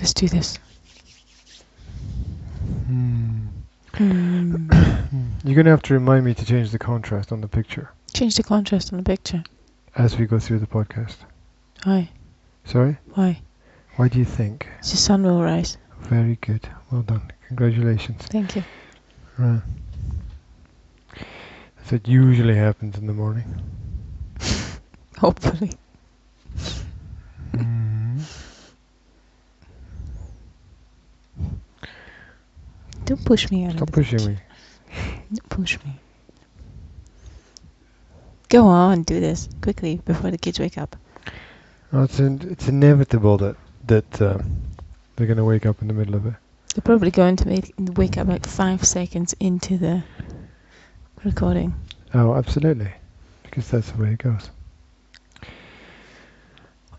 Let's do this. You're going to have to remind me to change the contrast on the picture Change the contrast on the picture. as we go through the podcast. Why? Sorry? Why? Why do you think? The sun will rise. Very good. Well done. Congratulations. Thank you. Right. That usually happens in the morning. Hopefully. Don't push me out Stop of the pushing picture. me. Don't push me. Go on, do this quickly before the kids wake up. Oh, it's inevitable that they're going to wake up in the middle of it. They're probably going to wake up like 5 seconds into the recording. Oh, absolutely. Because that's the way it goes.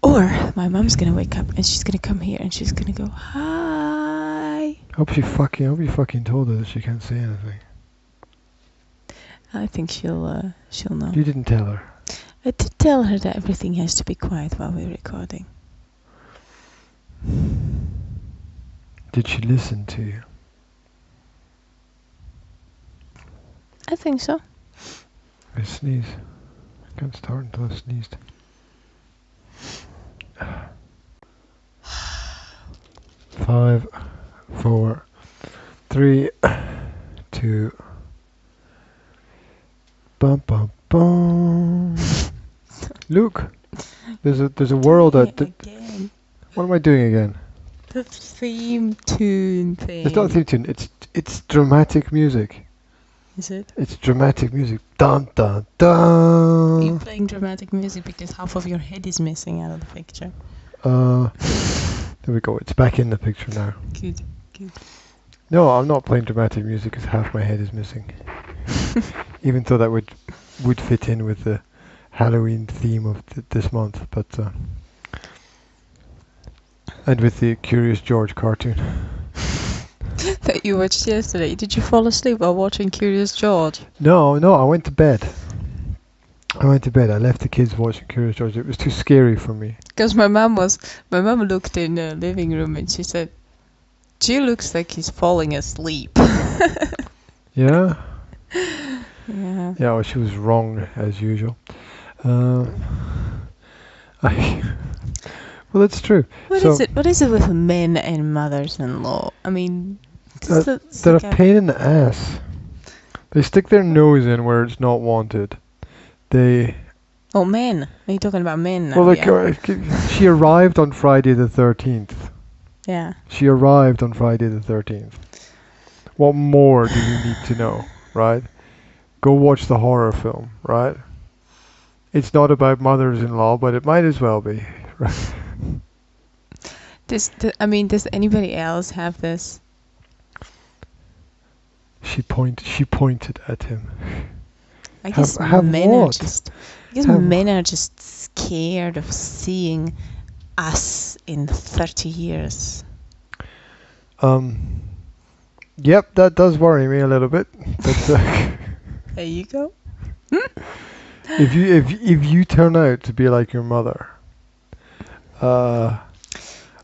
Or my mum's going to wake up and she's going to come here and she's going to go, hi. Hope you fucking told her that she can't say anything. I think she'll know. You didn't tell her. I did tell her that everything has to be quiet while we're recording. Did she listen to you? I think so. I sneeze. I can't start until I sneezed. 5, 4, 3, 2. Bum bum bum. Look, there's a world that. Again. What am I doing again? The theme tune thing. It's not a theme tune. It's dramatic music. Is it? It's dramatic music. Dun dun dun. You're playing dramatic music because half of your head is missing out of the picture. There we go. It's back in the picture now. Good, good. No, I'm not playing dramatic music because half my head is missing. Even though that would fit in with the Halloween theme of this month, but and with the Curious George cartoon. That you watched yesterday. Did you fall asleep while watching Curious George? No, I went to bed. I left the kids watching Curious George. It was too scary for me. Because my mum looked in the living room and she said, "Jill looks like he's falling asleep." Yeah? Yeah. Yeah, well, she was wrong as usual. Well, it's true. What is it with men and mothers-in-law? I mean, They're a pain in the ass. They stick their nose in where it's not wanted. Oh, men. Are you talking about men now? Well, like, she arrived on Friday the 13th. Yeah. She arrived on Friday the 13th. What more do you need to know, right? Go watch the horror film, right? It's not about mothers-in-law, but it might as well be, right? Does anybody else have this? She pointed at him. I guess men are just scared of seeing us in 30 years. Yep, that does worry me a little bit. But there you go. if you turn out to be like your mother, go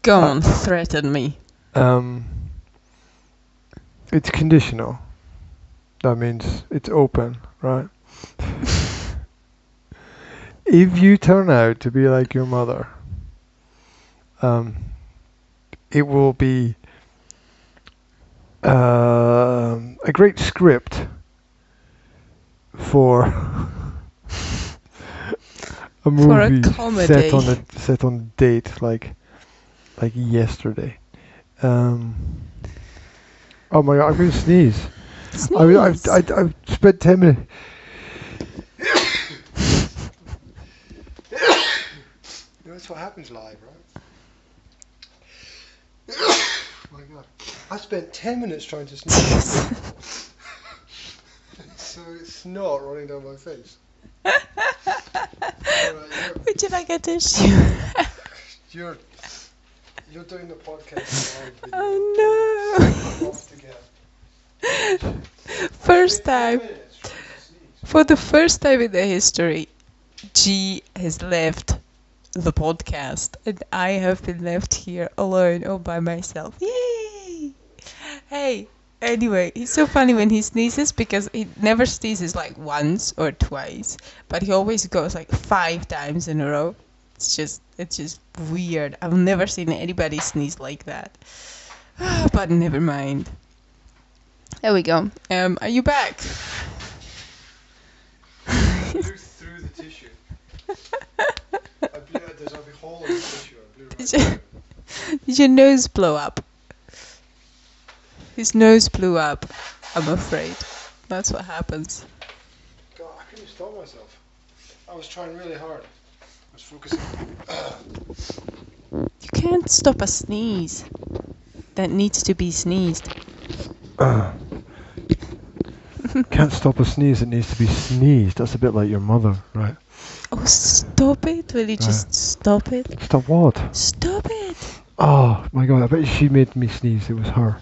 on, threaten me. It's conditional. That means it's open, right? If you turn out to be like your mother, it will be a great script for a movie set on a date like yesterday. Oh my god, I'm going to sneeze. I've spent 10 minutes. That's what happens live, right? Oh my god. I spent 10 minutes trying to sneeze. So it's snot running down my face. Right, would you like a tissue? You're doing the podcast live video. Oh no. Off together. First time. For the first time in the history, G has left the podcast, and I have been left here alone all by myself. Yay! Hey, anyway, he's so funny when he sneezes because he never sneezes like once or twice, but he always goes like 5 times in a row. It's just weird. I've never seen anybody sneeze like that. But never mind. There we go. Are you back? Through the tissue. There's a hole in the tissue. Did your nose blow up? His nose blew up, I'm afraid. That's what happens. God, I couldn't stop myself. I was trying really hard. I was focusing. You can't stop a sneeze that needs to be sneezed. Can't stop a sneeze that needs to be sneezed. That's a bit like your mother, right? Oh, stop it. Will you just stop it? Stop what? Stop it. Oh, my God. I bet she made me sneeze. It was her.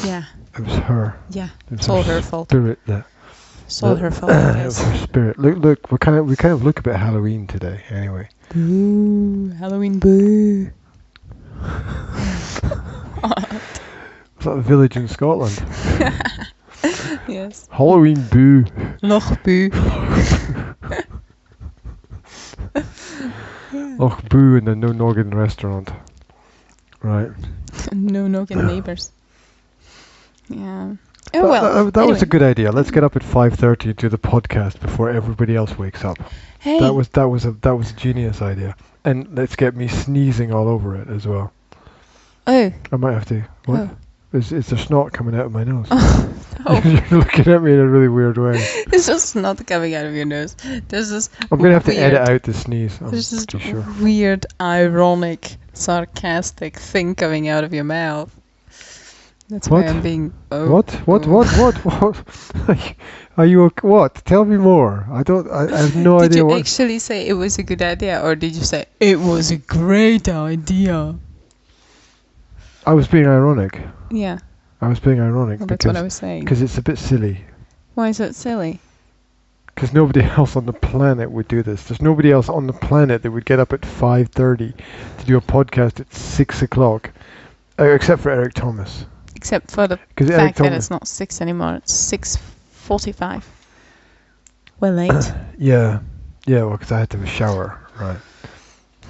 Yeah. It was her. Yeah. It was It's all her fault. Spirit that. It's all her fault. It was her spirit. Look. We kind of look a bit Halloween today. Anyway. Boo. Halloween boo. It's like a village in Scotland. Yes. Halloween boo. Loch boo. Och boo in the No Noggin restaurant. Right. No noggin neighbours. Yeah. Oh well. That was a good idea. Let's get up at 5:30 and do the podcast before everybody else wakes up. Hey. That was a genius idea. And let's get me sneezing all over it as well. Oh. I might have to. What? Oh. Is there snot coming out of my nose? Oh. You're looking at me in a really weird way. It's just not coming out of your nose. There's this I'm going to have to weird- edit out the sneeze. I'm There's this pretty sure. weird, ironic, sarcastic thing coming out of your mouth. That's What? why I'm being... What? Are you okay? What? Tell me more. I have no Did idea you what. actually say it was a good idea, or did you say it was a great idea? I was being ironic. Yeah, I was being ironic well, that's what I because was saying. it's a bit silly. Why is that silly? Because nobody else on the planet would do this. There's nobody else on the planet that would get up at 5:30 to do a podcast at 6 o'clock, except for Eric Thomas. Except for the 'Cause Eric fact that Thomas- it's not 6 anymore, it's 6:45. We're late. Yeah, well, because I had to have a shower, right?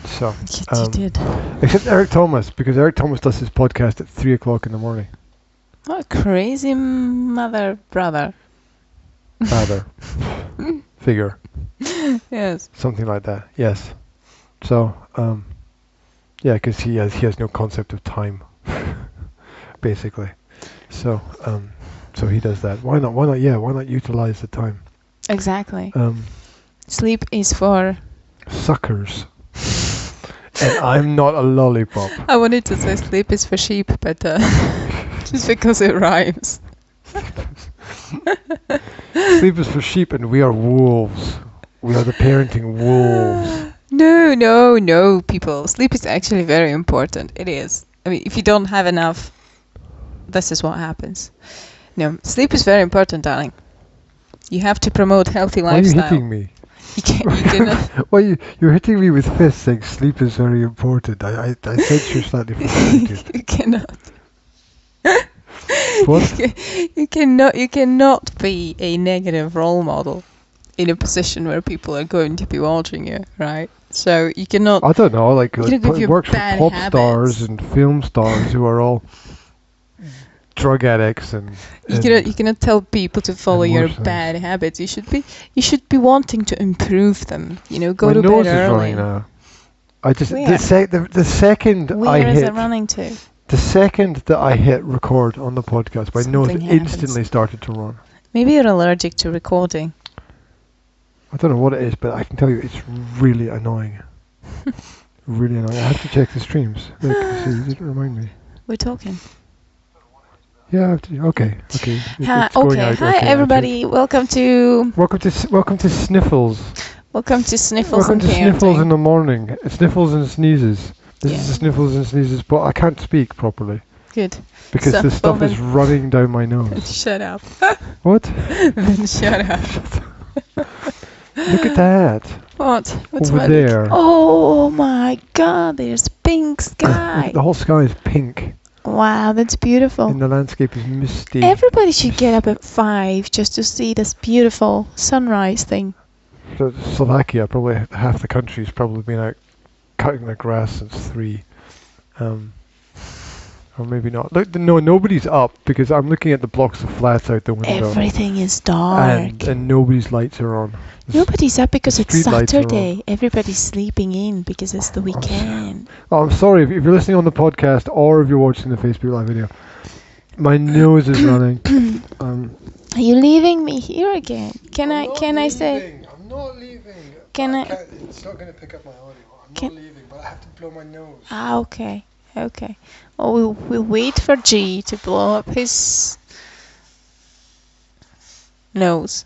So, You did. except Eric Thomas, because Eric Thomas does his podcast at 3 o'clock in the morning. What a crazy mother brother. Rather, figure, Yes. something like that. Yes. So, yeah, because he has no concept of time, basically. So, so he does that. Why not? Yeah, why not utilize the time? Exactly. Um, Sleep is for... Suckers. And I'm not a lollipop. I wanted to say sleep is for sheep, but just because it rhymes. Sleep is for sheep, and we are wolves. We are the parenting wolves. No, people. Sleep is actually very important. It is. I mean, if you don't have enough, this is what happens. No, sleep is very important, darling. You have to promote healthy Why are you lifestyle. hitting me? You cannot. Why you're hitting me with fists saying sleep is very important. I sense you're slightly frustrated. You cannot. What? You cannot be a negative role model in a position where people are going to be watching you, right? So you cannot. I don't know, like You give it your works for bad pop habits. stars and film stars who are all drug addicts and. You cannot tell people to follow and your worse things. bad habits. You should be wanting to improve them. Go My to nose bed is early. running now. I just Where? the second Where I is hit it running to? the second that I hit record on the podcast, my nose Something happens. instantly started to run. Maybe you're allergic to recording. I don't know what it is, but I can tell you it's really annoying. Really annoying. I have to check the streams. Look, see, you didn't remind me. We're talking. Yeah, I have to. Okay. Hi, It's going okay. out, Hi, okay, everybody. Welcome to Welcome to Sniffles. Sniffles Welcome and to Sniffles in Parenting. the morning. Sniffles and sneezes. This Yeah. is the Sniffles and Sneezes, but I can't speak properly Good. because So, the stuff well is then- running down my nose. Shut up. What? Then shut up. Look at that. What? What's Over my there. Oh my God! There's pink sky. The whole sky is pink. Wow, that's beautiful. And the landscape is misty. Everybody should get up at 5 just to see this beautiful sunrise thing. So Slovakia, probably half the country's probably been out cutting their grass since 3. Or maybe not. Look, no, nobody's up because I'm looking at the blocks of flats out the window. Everything is dark. And nobody's lights are on. Nobody's up because it's street lights are on. Saturday. Everybody's sleeping in because it's the weekend. Oh, I'm sorry if you're listening on the podcast or if you're watching the Facebook live video. My nose is running. Are you leaving me here again? Can I say? I'm not leaving. It's not going to pick up my audio. I'm not leaving, but I have to blow my nose. Ah, okay. Okay. Well, we'll wait for G to blow up his nose.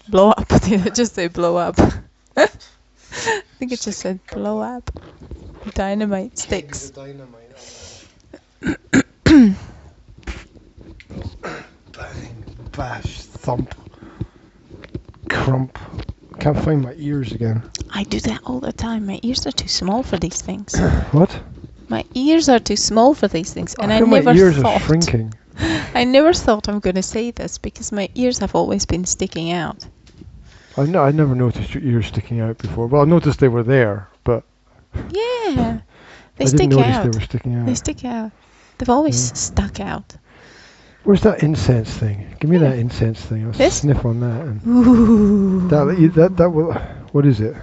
Blow up. Did I just say blow up? I think it just said blow up. Dynamite sticks. Bang, bash, thump, crump. Can't find my ears again. I do that all the time. My ears are too small for these things. What? My ears are too small for these things, and I feel never my ears thought. are shrinking. I never thought I'm going to say this because my ears have always been sticking out. I never noticed your ears sticking out before. Well, I noticed they were there, but Yeah, they I stick didn't notice out. they were sticking out. They stick out. They've always stuck out. Where's that incense thing? Give me that incense thing. I'll This? sniff on that. And Ooh. that will. What is it?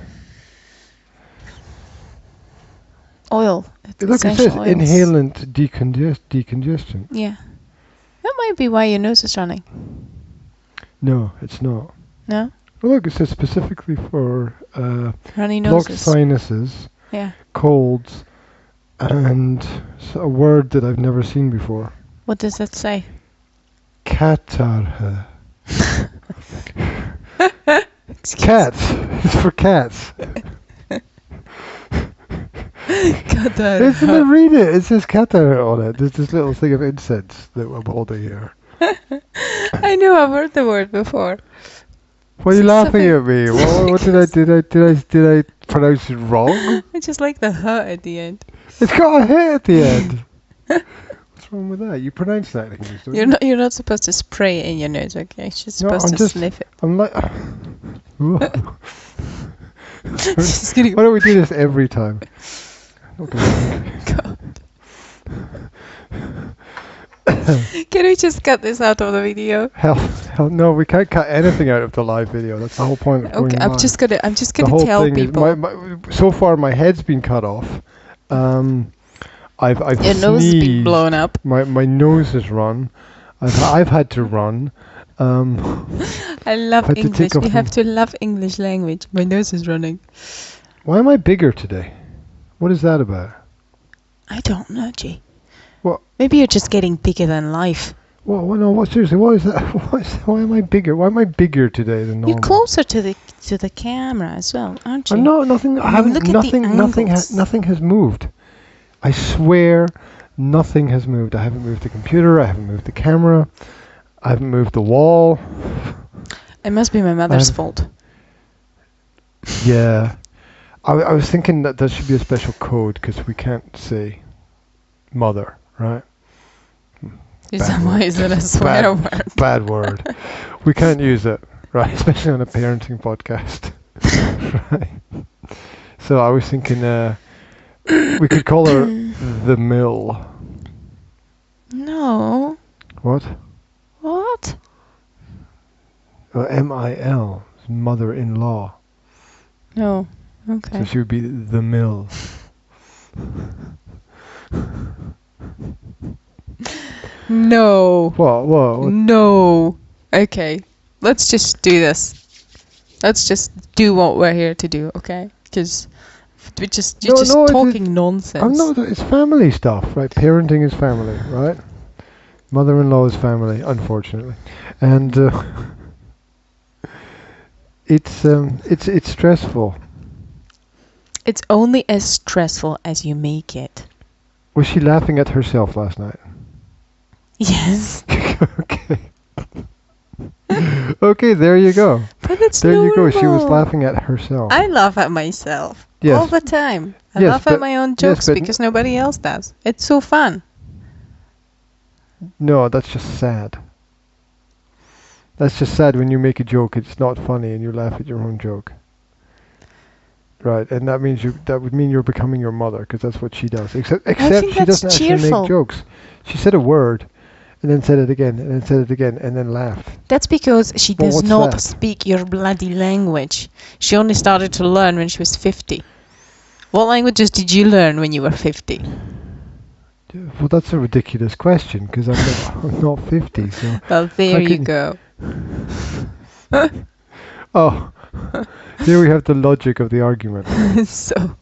Oil. Look, it says inhalant decongestant. Yeah. That might be why your nose is running. No, it's not. No? Well, look, it says specifically for Runny blocked noses. sinuses, Yeah. colds, and a word that I've never seen before. What does that say? Catarrh. Excuse Cats. It's for cats. God, Read it. It says catarrh on it. There's this little thing of incense that I'm holding here. I know I've heard the word before. Why are you laughing at me? What did I pronounce it wrong? I just like the "h" at the end. It's got a "h" at the end. What's wrong with that? You pronounce that in English, don't you? You're not supposed to spray it in your nose, okay? You're just supposed to sniff it. I'm like. Just kidding. Why don't we do this every time? Okay. God. Can we just cut this out of the video? Hell, no, we can't cut anything out of the live video. That's the whole point of going Okay, live. I'm just gonna The whole tell thing people. is so far my head's been cut off. I've Your nose has been sneezed. blown up. My nose has run. I've had to run. I love had to English. take off We have to love English language. My nose is running. Why am I bigger today? What is that about? I don't know, G. What? Maybe you're just getting bigger than life. No, seriously, what is that? Why am I bigger? Why am I bigger today than normal? You're closer to the camera as well, aren't you? I'm not. Nothing. I haven't. Look at Nothing. the Nothing. angles. Nothing has moved. I swear, nothing has moved. I haven't moved the computer. I haven't moved the camera. I haven't moved the wall. It must be my mother's fault. Yeah. I was thinking that there should be a special code because we can't say mother, right? Why is it a swear word? Bad word. We can't use it, right? Especially on a parenting podcast. Right. So I was thinking we could call her the Mill. No. What? What? MIL, mother-in-law. No. Okay. So she would be the Mill. No. What? No. Okay. Let's just do this. Let's just do what we're here to do, okay? Because you're just talking nonsense. I'm not. It's family stuff, right? Parenting is family, right? Mother-in-law is family, unfortunately, and it's stressful. It's only as stressful as you make it. Was she laughing at herself last night? Yes. Okay. Okay, there you go. But it's There you go. She was normal. laughing at herself. I laugh at myself Yes. all the time. I Yes, laugh but- at my own yes, jokes but- because nobody else does. It's so fun. No, that's just sad. That's just sad when you make a joke, it's not funny, and you laugh at your own joke. Right, and that means that would mean you're becoming your mother, because that's what she does. Except think she that's doesn't actually cheerful. make jokes. She said a word, and then said it again, and then said it again, and then laughed. That's because she Well, does what's not that? speak your bloody language. She only started to learn when she was 50. What languages did you learn when you were 50? Well, that's a ridiculous question, because I'm not 50, so... Well, there How you can- go. Oh, here we have the logic of the argument. So,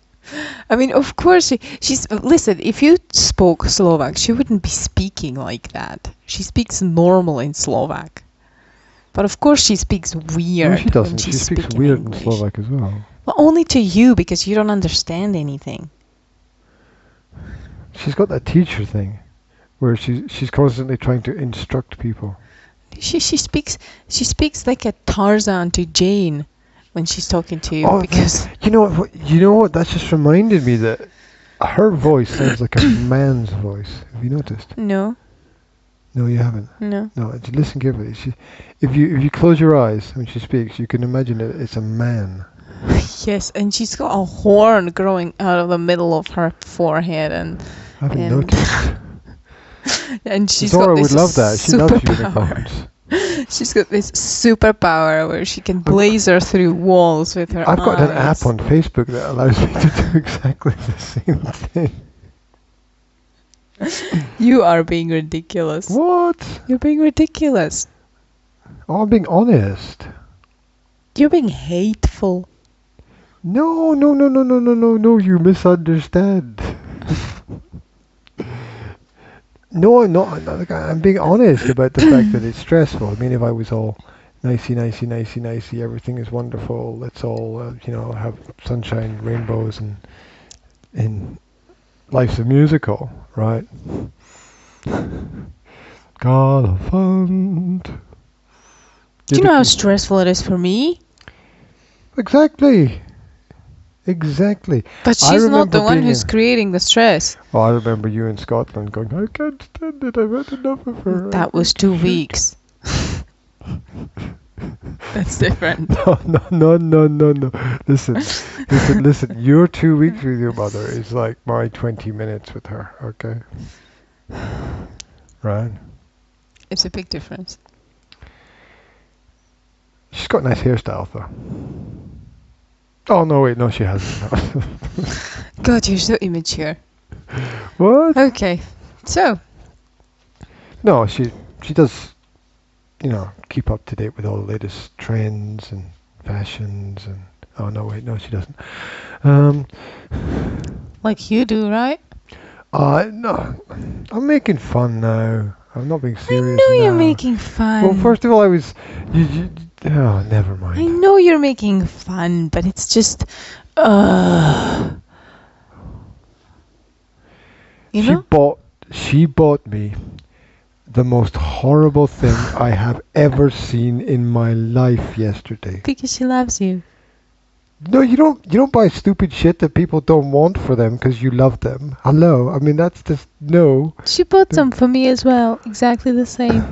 I mean, of course, she's... Listen, if you spoke Slovak, she wouldn't be speaking like that. She speaks normal in Slovak. But of course she speaks weird No, she when doesn't. She she's speaks speaking weird English. in Slovak as well. Well, only to you, because you don't understand anything. She's got that teacher thing, where she's constantly trying to instruct people. She speaks like a Tarzan to Jane when she's talking to you, Oh, because you know what? That just reminded me that her voice sounds like a man's voice. Have you noticed? no. No, you haven't. No. No, listen carefully. If you close your eyes when she speaks, you can imagine it's a man. Yes, and she's got a horn growing out of the middle of her forehead, and I haven't And- noticed. she's Zora got this would love that. She loves superpower. unicorns. She's got this superpower where she can laser through walls with her I've got an eyes. app on Facebook that allows me to do exactly the same thing. You are being ridiculous. What? You're being ridiculous. Oh, I'm being honest. You're being hateful. No, you misunderstand. No, I'm not. I'm being honest about the fact that it's stressful. I mean, if I was all nicey, everything is wonderful, let's all, have sunshine, rainbows, and life's a musical, right? Gotta fund. Do you know how stressful it is for me? Exactly. But I she's not remember the one being who's creating the stress. Oh, I remember you in Scotland going, I can't stand it, I've had enough of her. That was 2 weeks. That's different. No. Listen. Your 2 weeks with your mother is like my 20 minutes with her, okay? Right? It's a big difference. She's got a nice hairstyle, though. Oh, no, wait, no, she hasn't. God, you're so immature. What? Okay, so No, she does, keep up to date with all the latest trends and fashions and... Oh, no, wait, no, she doesn't. like you do, right? No, I'm making fun now. I'm not being I serious know you're now. making fun. Well, first of all, I was... oh, never I mind. know you're making fun, but it's just, you know? She bought me the most horrible thing I have ever seen in my life yesterday. Because she loves you. No, you don't buy stupid shit that people don't want for them because you love them. Hello, I mean that's just no. She bought some for me as well, exactly the same.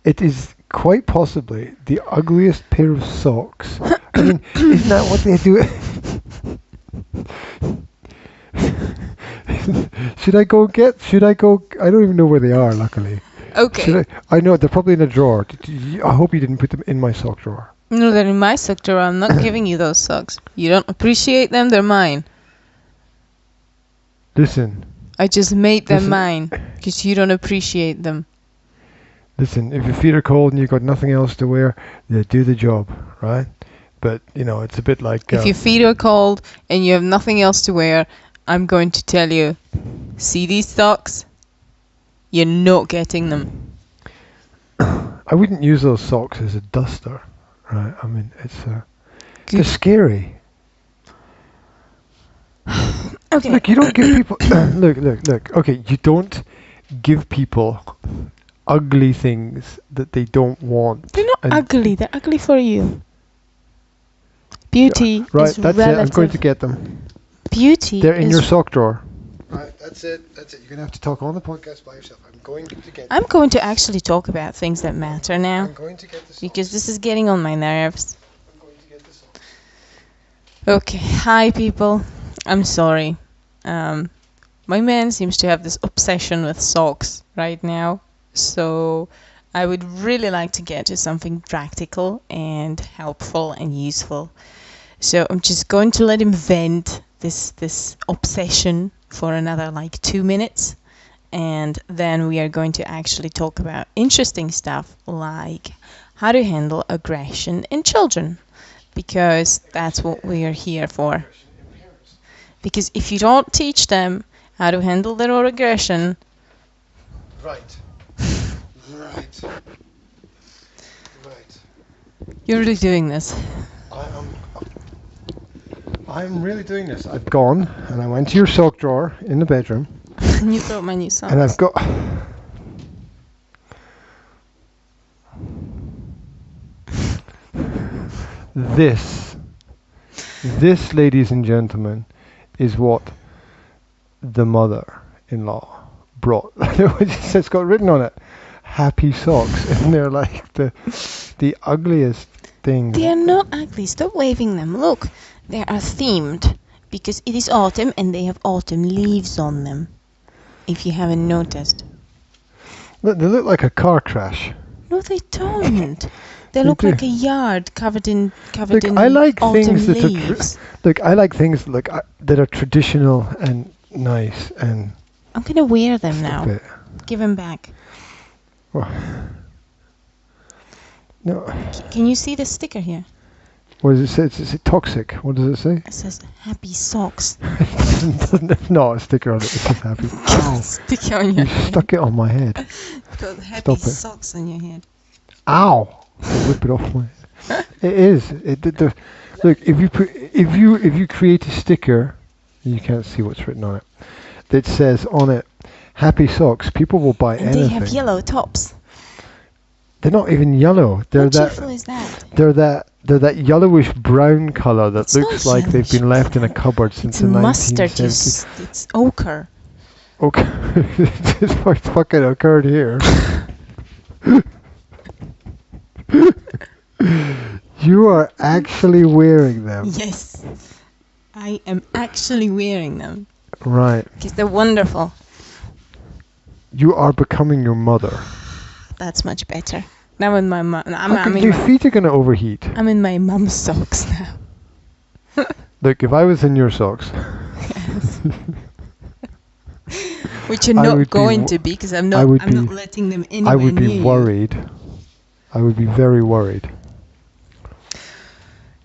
It is quite possibly the ugliest pair of socks. I mean, isn't that what they do? Should I go? I don't even know where they are. Luckily. Okay. I know they're probably in a drawer. I hope you didn't put them in my sock drawer. No, they're in my sector. I'm not giving you those socks. You don't appreciate them, they're mine. Listen, I just made them Listen. mine because you don't appreciate them. if your feet are cold and you've got nothing else to wear, they do the job, right? But, it's a bit like... If your feet are cold and you have nothing else to wear, I'm going to tell you, see these socks? You're not getting them. I wouldn't use those socks as a duster, right? I mean, they're Good. scary. Okay. Look, you don't give people... look. Okay, you don't give people ugly things that they don't want. They're not And ugly. They're ugly for you. Beauty right, is that's relative. it. I'm going to get them. Beauty They're in is your sock drawer. Right, that's it. That's it. You're gonna have to talk on the podcast by yourself. I'm going to get them. I'm going to actually talk about things that matter now. I'm going to get the socks. Because this is getting on my nerves. I'm going to get the socks. Okay, hi people. I'm sorry. My man seems to have this obsession with socks right now. So I would really like to get to something practical and helpful and useful. So I'm just going to let him vent this obsession for another like 2 minutes. And then we are going to actually talk about interesting stuff like how to handle aggression in children. Because that's what we are here for. Because if you don't teach them how to handle their own aggression... Right. Right. Right. You're really doing this. I'm really doing this. I've gone and I went to your sock drawer in the bedroom. You thought my new socks. And I've got... This, ladies and gentlemen, is what the mother-in-law brought. It's got written on it, happy socks, and they're like the ugliest thing. They are not ugly. Stop waving them. Look, they are themed because it is autumn and they have autumn leaves on them. If you haven't noticed. Look, they look like a car crash. No, they don't. They look do. like a yard covered in I like autumn things leaves. I like things that are traditional and nice and. I'm gonna wear them now. It. Give them back. Oh. No. Can you see the sticker here? What does it say? Is it toxic? What does it say? It says happy socks. There's not a sticker on it. It says happy. Ow! Sticker on your You head. stuck it on my head. It's got happy Stop it. socks on your head. Ow! I'll whip it off my head. It is. Look, if you create a sticker, you can't see what's written on it. That says on it, "Happy socks." People will buy And anything. they have yellow tops. They're not even yellow. They're What that. cheerful is that? They're that yellowish brown colour that It's looks not like they've been yellowish. left in a cupboard since It's the mustard. 1970s. It's ochre. Okay, this what fucking occurred here. You are actually wearing them. Yes, I am actually wearing them Right. because they're wonderful. You are becoming your mother. That's much better. Now in my mum, Your feet are going to overheat. I'm in my mum's socks now. Look, if I was in your socks, Yes. Which you're I not would be going wo- to be because I'm I not. would I'm not be- letting them anywhere I would be near you. worried. I would be very worried.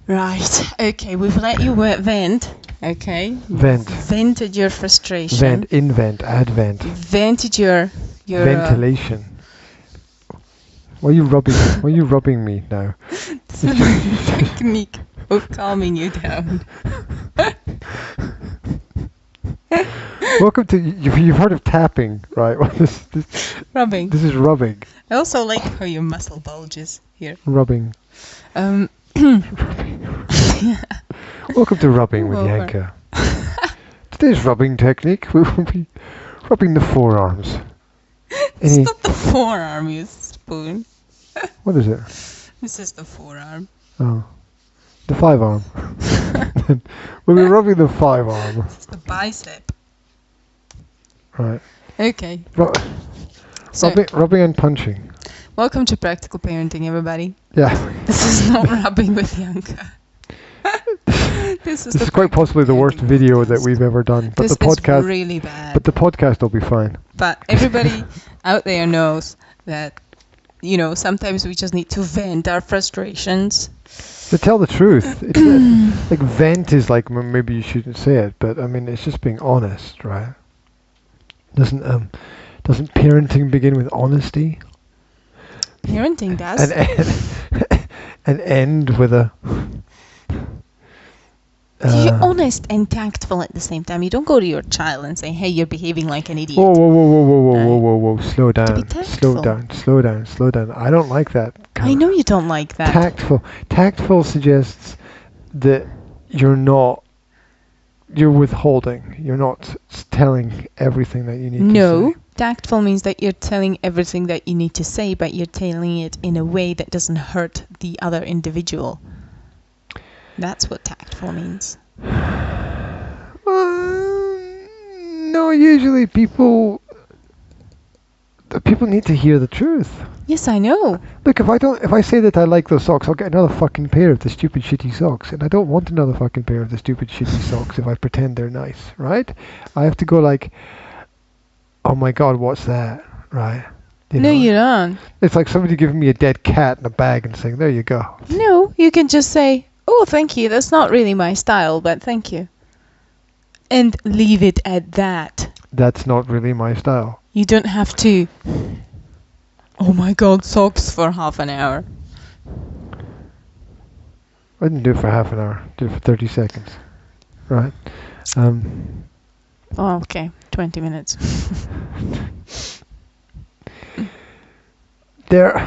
Right. Okay. We've let you vent. Okay. Vent. Vented your frustration. Vent, invent, advent. Vented your Ventilation. Why are you rubbing me now? This is a technique of calming you down. Welcome to you've heard of tapping, right? Well, this Rubbing. is rubbing. I also like how your muscle bulges here. Rubbing. Um. Welcome to rubbing with Over. Yanka. Today's rubbing technique, we will be rubbing the forearms. It's not the forearm, you spoon. What is it? This is the forearm. Oh, the 5 arm. We'll be rubbing the 5 arm. It's the bicep. Right. Okay. So, Rubbing and punching. welcome to Practical Parenting, everybody. Yeah. This is not rubbing with Yanka. This This is quite possibly the worst video that we've ever done. But This the podcast. is really bad. But the podcast will be fine. But everybody out there knows that, you know, sometimes we just need to vent our frustrations. To tell the truth, it's like vent is like maybe you shouldn't say it, but I mean it's just being honest, right? Doesn't parenting begin with honesty? Parenting does. And end with a You're honest and tactful at the same time. You don't go to your child and say, "Hey, you're behaving like an idiot." Whoa, whoa, whoa, whoa, whoa, whoa, whoa, whoa, whoa! Slow To be down, tactful. slow down, slow down, slow down. I don't like that. I know you don't like that. Tactful suggests that you're withholding. You're not telling everything that you need to say. No, tactful means that you're telling everything that you need to say, but you're telling it in a way that doesn't hurt the other individual. That's what tactful means. No, usually people need to hear the truth. Yes, I know. Look, if I say that I like those socks, I'll get another fucking pair of the stupid shitty socks, and I don't want another fucking pair of the stupid shitty socks if I pretend they're nice, right? I have to go like, oh my god, what's that, right? No, you don't. It's like somebody giving me a dead cat in a bag and saying, there you go. No, you can just say, "Oh, thank you. That's not really my style, but thank you." And leave it at that. That's not really my style. You don't have to, "Oh my god, socks," for half an hour. I didn't do it for half an hour. I did it for 30 seconds. Right? Oh, okay. 20 minutes. There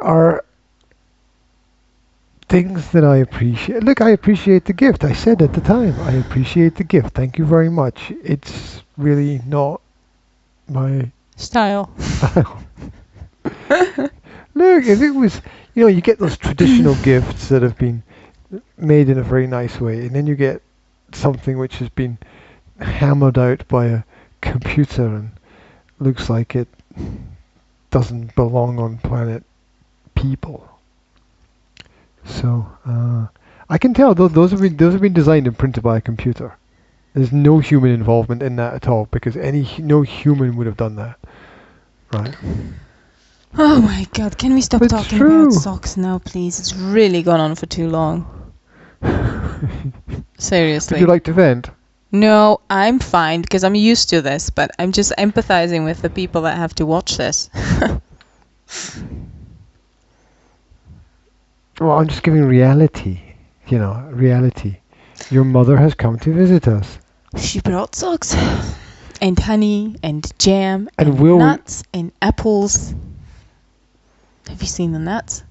are things that I appreciate. Look, I appreciate the gift. I said at the time, I appreciate the gift. Thank you very much. It's really not my Style. style. Look, if it was, you get those traditional gifts that have been made in a very nice way, and then you get something which has been hammered out by a computer and looks like it doesn't belong on planet people. So I can tell those have been designed and printed by a computer. There's no human involvement in that at all, because no human would have done that, right? Oh my god, can we stop It's talking true. about socks now, please? It's really gone on for too long. Seriously. Would you like to vent? No, I'm fine because I'm used to this, but I'm just empathizing with the people that have to watch this. Well, I'm just giving reality. Reality. Your mother has come to visit us. She brought socks and honey and jam And and Will- nuts and apples. Have you seen the nuts?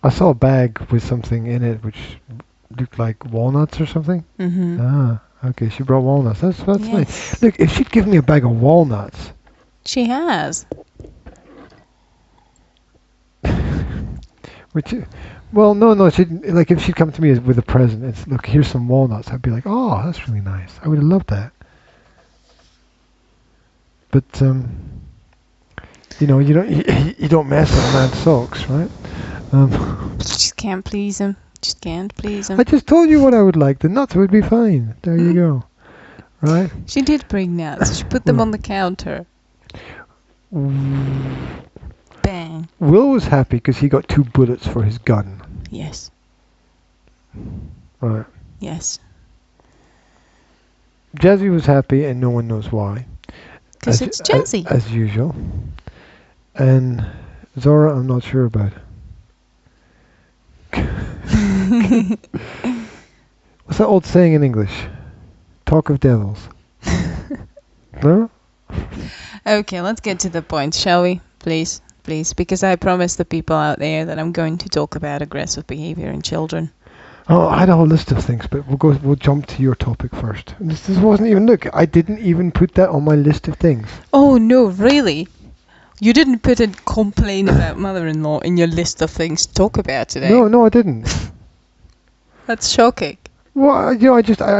I saw a bag with something in it which looked like walnuts or something. Mm-hmm. Ah, okay. She brought walnuts. That's Yes. nice. Look, if she'd given me a bag of walnuts, She has. no, she'd, like if she'd come to me with a present, it's look, here's some walnuts. I'd be like, oh, that's really nice. I would have loved that. But you don't mess with a man's socks, right? You just can't please him. Just can't please him. I just told you what I would like. The nuts would be fine. There you go. Right? She did bring nuts. She put them on the counter. Bang. Will was happy because he got 2 bullets for his gun. Yes. Right. Yes. Jazzy was happy and no one knows why. Because it's Jazzy. As usual. And Zora, I'm not sure about. What's that old saying in English? Talk of devils. No? Okay, let's get to the point, shall we? Please, because I promised the people out there that I'm going to talk about aggressive behavior in children. Oh, I had a whole list of things, but we'll jump to your topic first. This wasn't even, look, I didn't even put that on my list of things. Oh no, really? You didn't put a complaint about mother-in-law in your list of things to talk about today? No, I didn't. That's shocking. Well, I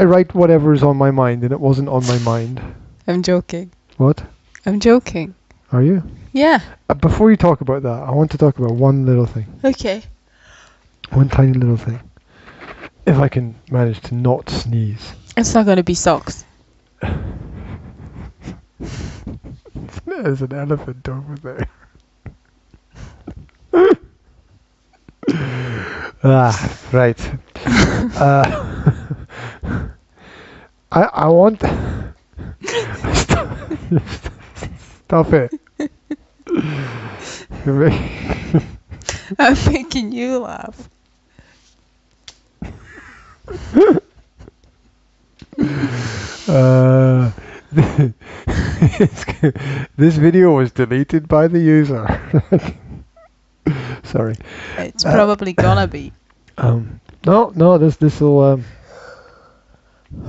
write whatever is on my mind, and it wasn't on my mind. I'm joking. What? I'm joking. Are you? Yeah. Before you talk about that, I want to talk about one little thing. Okay. One tiny little thing. If I can manage to not sneeze. It's not going to be socks. There's an elephant over there. Right. I want... Stop it. I'm making you laugh. Uh, this video was deleted by the user. Sorry. It's probably gonna be. No, this will.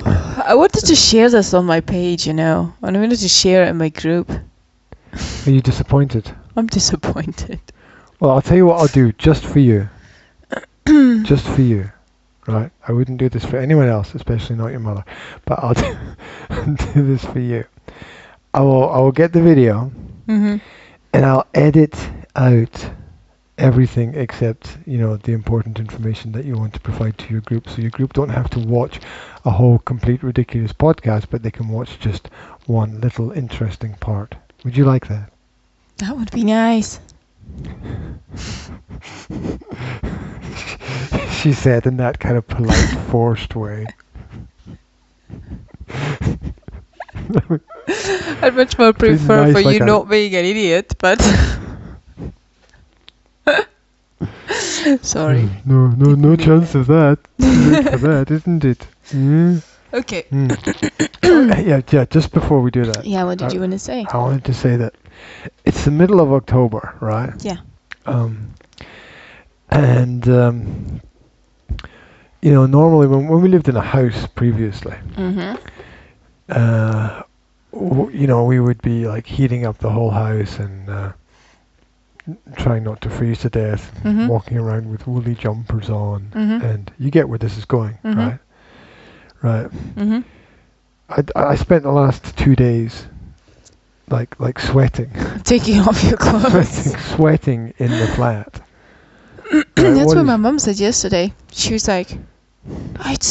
I wanted to share this on my page, you know. I wanted to share it in my group. Are you disappointed? I'm disappointed. Well, I'll tell you what I'll do just for you. Just for you. Right? I wouldn't do this for anyone else, especially not your mother. But I'll do, do this for you. I will get the video Mm-hmm. and I'll edit out everything except, you know, the important information that you want to provide to your group. So your group don't have to watch a whole complete ridiculous podcast, but they can watch just one little interesting part. Would you like that? That would be nice. She said in that kind of polite, forced way. I'd much more prefer nice, for like you a- not being an idiot, but... Sorry. No chance of that. For that, isn't it? Mm. Okay. Yeah, just before we do that. Yeah, what did you want to say? I wanted to say that it's the middle of October, right? Yeah. And you know, normally when we lived in a house previously, Mm-hmm. you know, we would be like heating up the whole house and trying not to freeze to death, Mhm. walking around with woolly jumpers on, Mhm. and you get where this is going, Mhm. right? Right. Mm-hmm. I spent the last 2 days like sweating, Taking off your clothes. sweating in the flat. That's what my mum said yesterday. She was like, "Oh, it's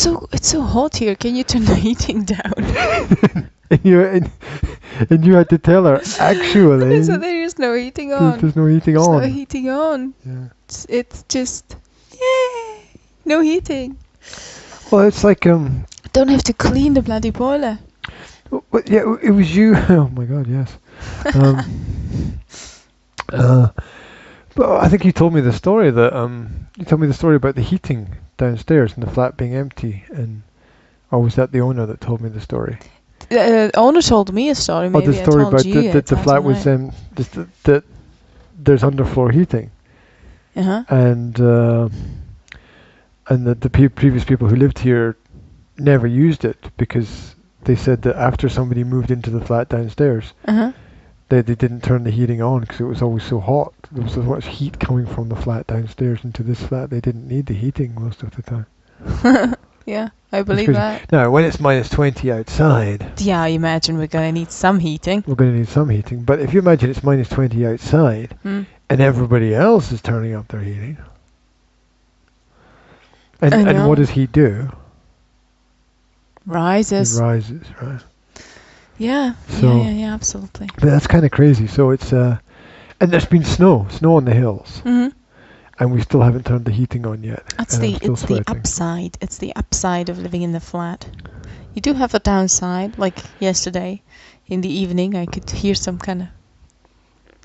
so hot here. Can you turn the heating down?" and you had to tell her actually So there is no heating on. there's no heating There's on. no heating on. Yeah. It's just, yay, no heating. Well, it's like Don't have to clean the bloody boiler. But yeah, it was you. Oh my God, yes. But I think you told me the story that you told me the story about the heating downstairs and the flat being empty, and or was that the owner that told me the story? Owner told me a story. Maybe The story I told about you that the flat was just that there's underfloor heating, Uh-huh. and that the previous people who lived here never used it because they said that after somebody moved into the flat downstairs, Uh-huh. they didn't turn the heating on because it was always so hot. There was so much heat coming from the flat downstairs into this flat. They didn't need the heating most of the time. Yeah, I believe It's that. Now, when it's minus 20 outside, Yeah, I imagine we're gonna need some heating. we're going to need some heating. But if you imagine it's minus 20 outside Mm. and everybody else is turning up their heating, and I know. what does heat do? Rises. It rises, right? Yeah. So- Yeah, absolutely. But that's kind of crazy. So it's and there's been snow on the hills, Mm-hmm. and we still haven't turned the heating on yet. It's and the I'm still it's the sweating. upside. It's the upside of living in the flat. You do have a downside. Like yesterday, in the evening, I could hear some kind of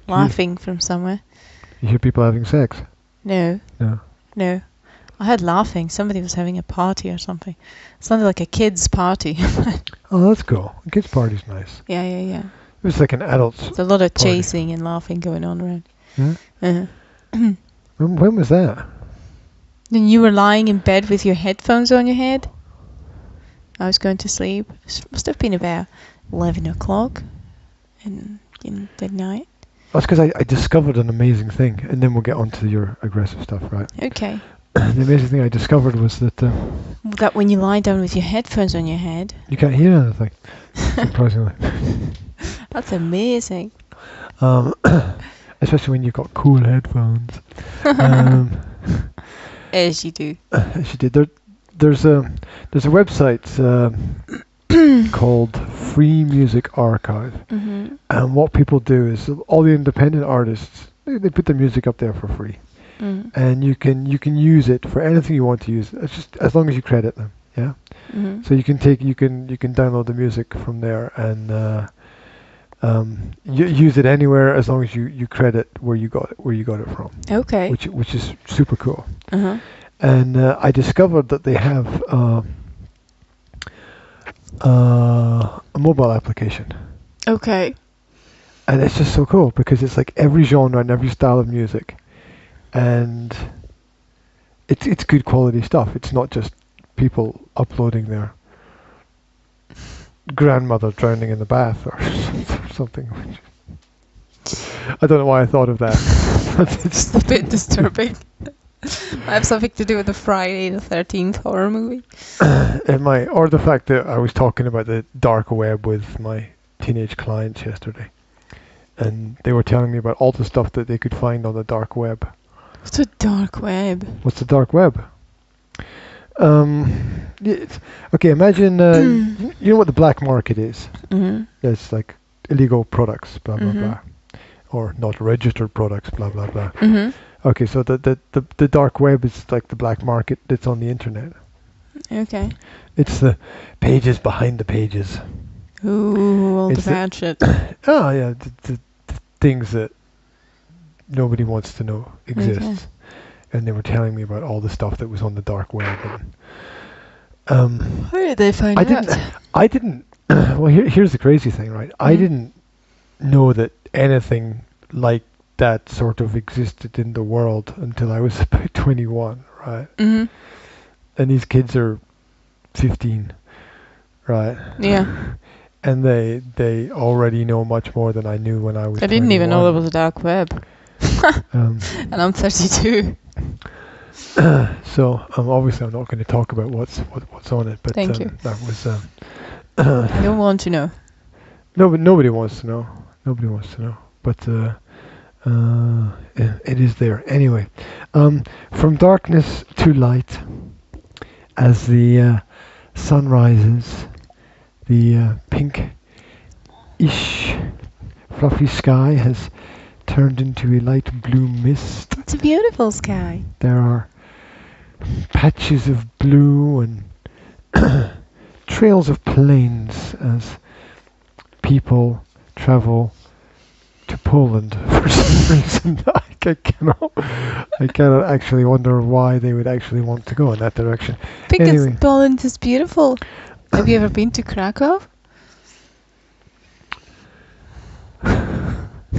laughing from somewhere. You hear people having sex? No, No. no. I heard laughing. Somebody was having a party or something. It sounded like a kid's party. Oh, that's cool. A kids' party's nice. Yeah. It was like an adult's. There's a lot of Party. chasing and laughing going on around. Hmm? Uh-huh. When was that? Then you were lying in bed with your headphones on your head. I was going to sleep. It must have been about 11 o'clock in the night. That's because I discovered an amazing thing, and then we'll get on to your aggressive stuff, right? Okay. The amazing thing I discovered was that That when you lie down with your headphones on your head. you can't hear anything, surprisingly. That's amazing. Especially when you've got cool headphones. As you do. She did. There's a website called Free Music Archive, Mm-hmm. and what people do is all the independent artists they put their music up there for free, Mm-hmm. and you can use it for anything you want to use. It's just as long as you credit them. Yeah. Mm-hmm. So you can download the music from there and use it anywhere as long as you credit where you got it from, Okay. which is super cool. Uh-huh. and I discovered that they have a mobile application. Okay. And it's just so cool because it's like every genre and every style of music, and it's good quality stuff. It's not just people uploading their grandmother drowning in the bath or something. I don't know why I thought of that. It's a bit disturbing. I have something to do with the Friday the 13th horror movie. Or the fact that I was talking about the dark web with my teenage clients yesterday, and they were telling me about all the stuff that they could find on the dark web. What's the dark web? What's the dark web? Okay, imagine you know what the black market is. Mm-hmm. It's like illegal products, blah blah Mm-hmm. blah, or not registered products, blah blah blah. Mm-hmm. Okay, so the dark web is like the black market that's on the internet. Okay. It's the pages behind the pages. Ooh, all the It's the- bad shit. Oh yeah, the things that nobody wants to know exists. Okay. And they were telling me about all the stuff that was on the dark web. And, How did they find I didn't. Well, here's the crazy thing, right? I Mhm. didn't know that anything like that sort of existed in the world until I was about 21, right? Mm-hmm. And these kids are 15, right? Yeah. And they already know much more than I knew when I was. I didn't even know there 21. was a dark web. Um, And I'm 32. so obviously I'm not going to talk about what's on it, but Thank you. that was. I don't want to know. No, but nobody wants to know. Nobody wants to know. But it is there anyway. From darkness to light, as the sun rises, the pink-ish fluffy sky has turned into a light blue mist. It's a beautiful sky. There are patches of blue and trails of plains as people travel to Poland for some reason. I cannot actually wonder why they would actually want to go in that direction. Because Anyway. Poland is beautiful. Have you ever been to Krakow?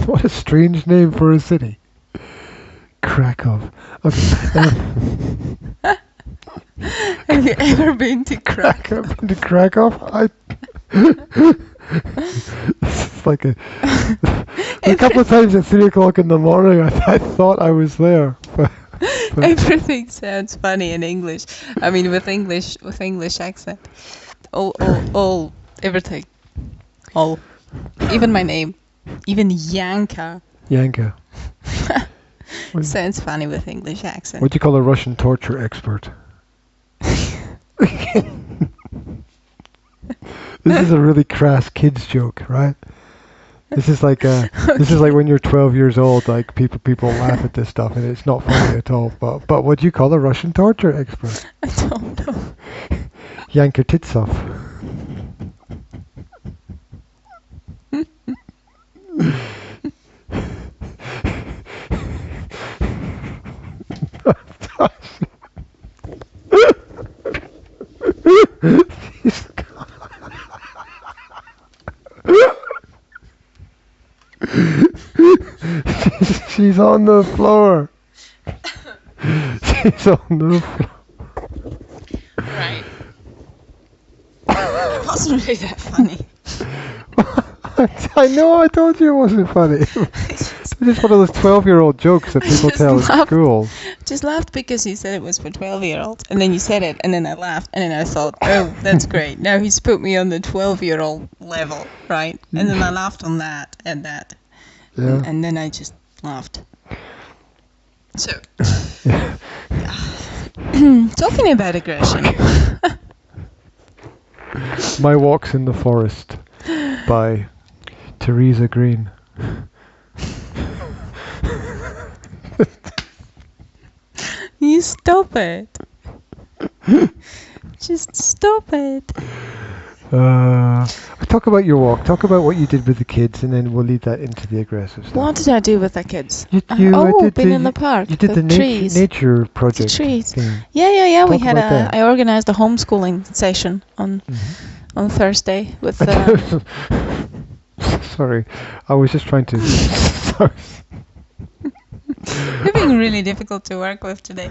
What a strange name for a city. Krakow. Okay. Have you ever been to Krakow? I've been to Krakow. It's like a couple of times at 3 o'clock in the morning. I thought I was there. But Everything sounds funny in English. I mean, with English accent. All, everything. All. Even my name. Even Yanka. Yanka. Sounds funny with English accent. What do you call a Russian torture expert? This is a really crass kids joke, right? This is like this is like when you're 12 years old. Like people laugh at this stuff, and it's not funny at all. But what do you call a Russian torture expert? I don't know. Yanker Titsov. She's on the floor. She's on the floor. Right. It wasn't really that funny. I know, I told you it wasn't funny. It's just one of those 12-year-old jokes that people just tell in laughed. school. Just laughed because you said it was for 12-year-olds, and then you said it, and then I laughed, and then I thought, oh, that's great. Now he's put me on the 12-year-old level, right? And then I laughed on that and that, Yeah. and then I just laughed. So, talking about aggression. My Walks in the Forest by Teresa Green. You stop it. Just stop it. Talk about your walk. Talk about what you did with the kids, and then we'll lead that into the aggressive stuff. What did I do with the kids? You did been in the park. You did the trees. nature project. The trees. Thing. Yeah. Talk We had about that. I organized a homeschooling session on Thursday with. Sorry, I was just trying to. Sorry. You're being really difficult to work with today.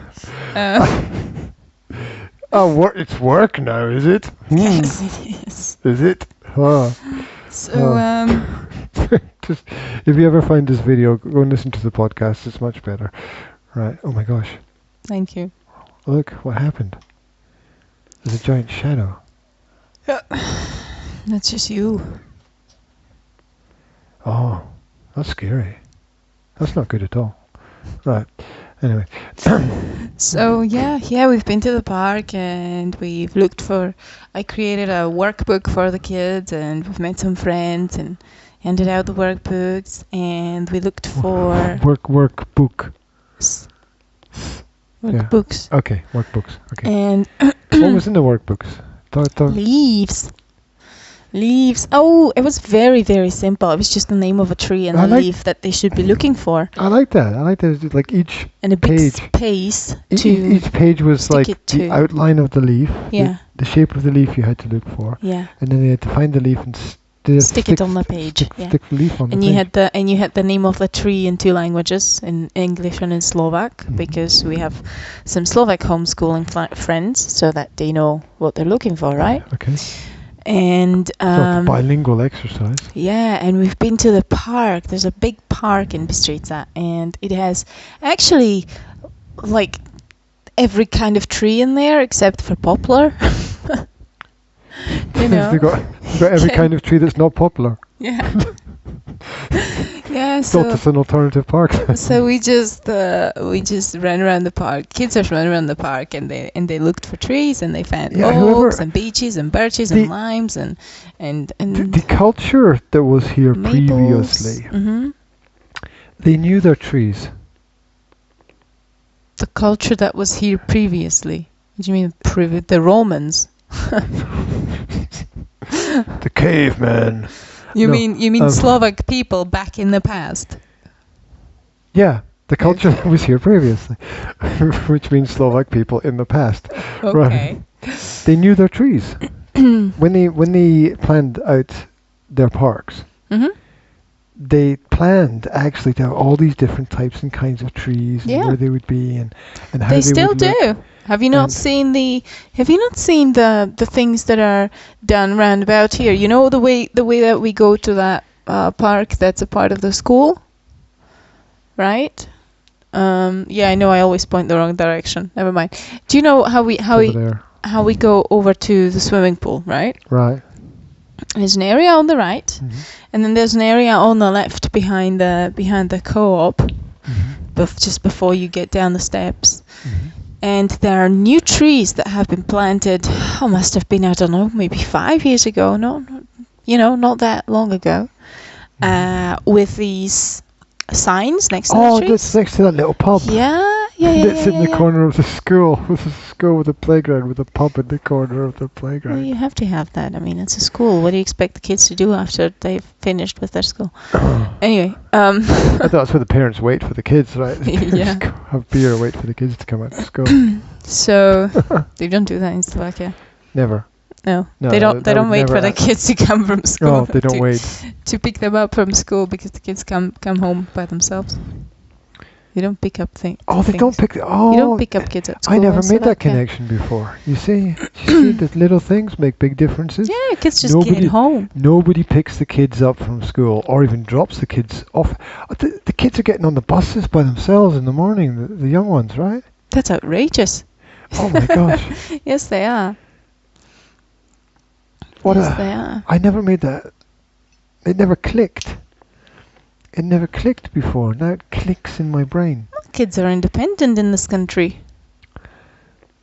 It's work now, is it? Yes, it is. Is it? Oh. So, Just, if you ever find this video, go and listen to the podcast. It's much better. Right. Oh my gosh. Thank you. Look, what happened? There's a giant shadow. Yeah. That's just you. Oh, that's scary. That's not good at all. Right. Anyway. So we've been to the park and we've looked for. I created a workbook for the kids and we've met some friends and handed out the workbooks and we looked for workbook. Workbooks. Yeah. Okay, workbooks. Okay. And what was in the workbooks? Leaves. Oh, it was very, very simple. It was just the name of a tree and a leaf that they should be looking for. I like that. Like each and a big page. Space Each page was like the outline of the leaf. Yeah. The shape of the leaf you had to look for. Yeah. And then they had to find the leaf and stick it on the page. Stick the leaf on the page. And you had the name of the tree in 2 languages, in English and in Slovak, because we have some Slovak homeschooling friends, so that they know what they're looking for, right? Okay. And it's a bilingual exercise. Yeah, and we've been to the park. There's a big park in Bystrica, and it has actually like every kind of tree in there except for poplar. You know, they've got every kind of tree that's not poplar. Yeah. Yeah. So it's an alternative park. So we just ran around the park. Kids just ran around the park and they looked for trees and they found oaks and beeches and birches and limes and the culture that was here maples. previously. They knew their trees. The culture that was here previously. What do you mean the Romans? The cavemen. You mean Slovak people back in the past? Yeah, the culture that was here previously, which means Slovak people in the past. Okay. Right. They knew their trees. when they planned out their parks, they planned actually to have all these different types and kinds of trees and where they would be and how they still do. Look. Have you not seen the things that are done round about here? You know the way that we go to that park that's a part of the school, right? Yeah, I know. I always point the wrong direction. Never mind. Do you know how we go over to the swimming pool, right? Right. There's an area on the right, and then there's an area on the left behind the co-op, just before you get down the steps. And there are new trees that have been planted. Must have been, I don't know, maybe 5 years ago. Not that long ago. With these signs next to the trees. Oh, that's next to that little pub. Yeah. That's in the corner of the school. With a playground, with a pub in the corner of the playground. Well, you have to have that. I mean, it's a school. What do you expect the kids to do after they've finished with their school? Anyway. I thought that's where the parents wait for the kids, right? Yeah. Have beer, wait for the kids to come out of school. So they don't do that in Slovakia. Never. No, they don't. They don't wait for the kids to come from school. No, they don't wait to pick them up from school because the kids come home by themselves. You don't pick up things. Oh, they don't pick. Oh, you don't pick up kids at school. I never made that connection before. You see that little things make big differences. Yeah, kids just get home. Nobody picks the kids up from school or even drops the kids off. The kids are getting on the buses by themselves in the morning. The young ones, right? That's outrageous. Oh my gosh. Yes, they are. They are. I never made that. It never clicked. It never clicked before. Now it clicks in my brain. Kids are independent in this country.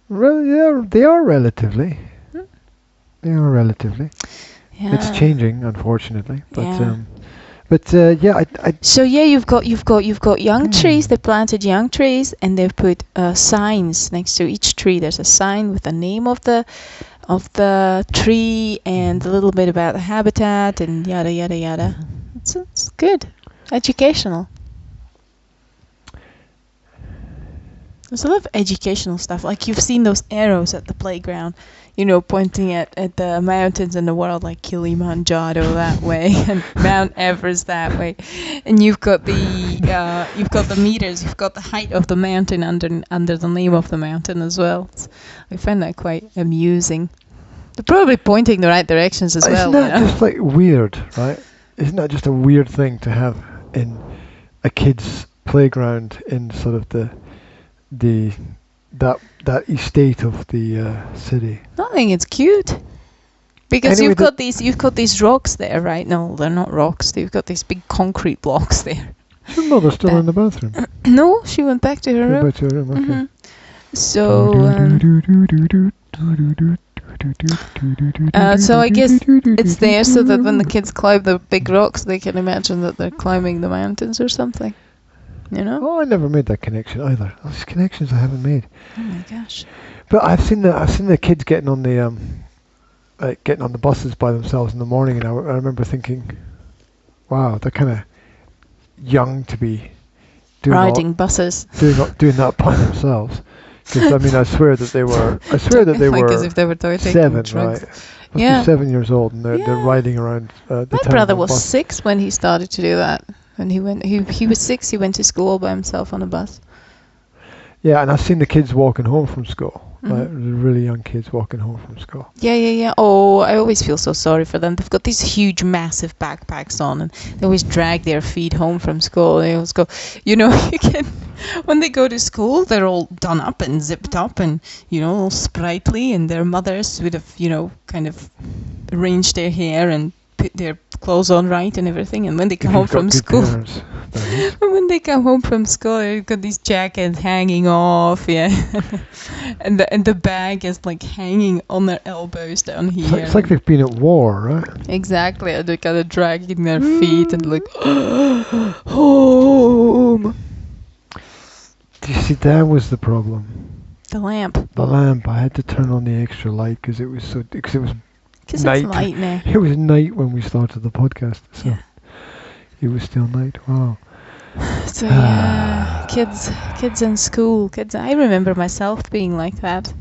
Yeah, they are relatively. They are relatively. Yeah. It's changing, unfortunately. But So you've got young trees. They planted young trees and they've put signs next to each tree. There's a sign with the name of the of the tree and a little bit about the habitat and yada yada yada. It's good, educational. There's a lot of educational stuff. Like you've seen those arrows at the playground, pointing at the mountains in the world, like Kilimanjaro that way and Mount Everest that way. And you've got the meters, you've got the height of the mountain under the name of the mountain as well. I find that quite amusing. They're probably pointing the right directions as well. Isn't that just like weird, right? Isn't that just a weird thing to have in a kid's playground in sort of that estate of the city? I think it's cute because Anyway, you've got these rocks there, right? No, they're not rocks. You've got these big concrete blocks there. Your mother's still in the bathroom. No, she went back to her room. Back to her room, okay. Mm-hmm. So, so I guess it's there so that when the kids climb the big rocks, they can imagine that they're climbing the mountains or something. Oh, I never made that connection either. Those connections I haven't made. Oh my gosh! But I've seen the kids getting on the buses by themselves in the morning, and I remember thinking, wow, they're kind of young to be riding buses, doing that by themselves. Because I mean, I swear that they were as if they were 7, right? Must be 7 years old, and they're riding around. My brother was 6 when he started to do that. When he was 6, he went to school all by himself on a bus. Yeah, and I've seen the kids walking home from school. Like the really young kids walking home from school. Yeah. Oh, I always feel so sorry for them. They've got these huge, massive backpacks on, and they always drag their feet home from school. They always go, when they go to school, they're all done up and zipped up and, all sprightly, and their mothers would have, kind of arranged their hair and put their clothes on right and everything. And when they come home from school, they've got these jackets hanging off, and the bag is like hanging on their elbows down here. It's like they've been at war, right? Exactly, and they're kind of dragging their feet and like home. Do you see, that was the problem. The lamp. The lamp. I had to turn on the extra light because it was night. It's light now. It was night when we started the podcast, so it was still night. Wow. So kids in school. I remember myself being like that,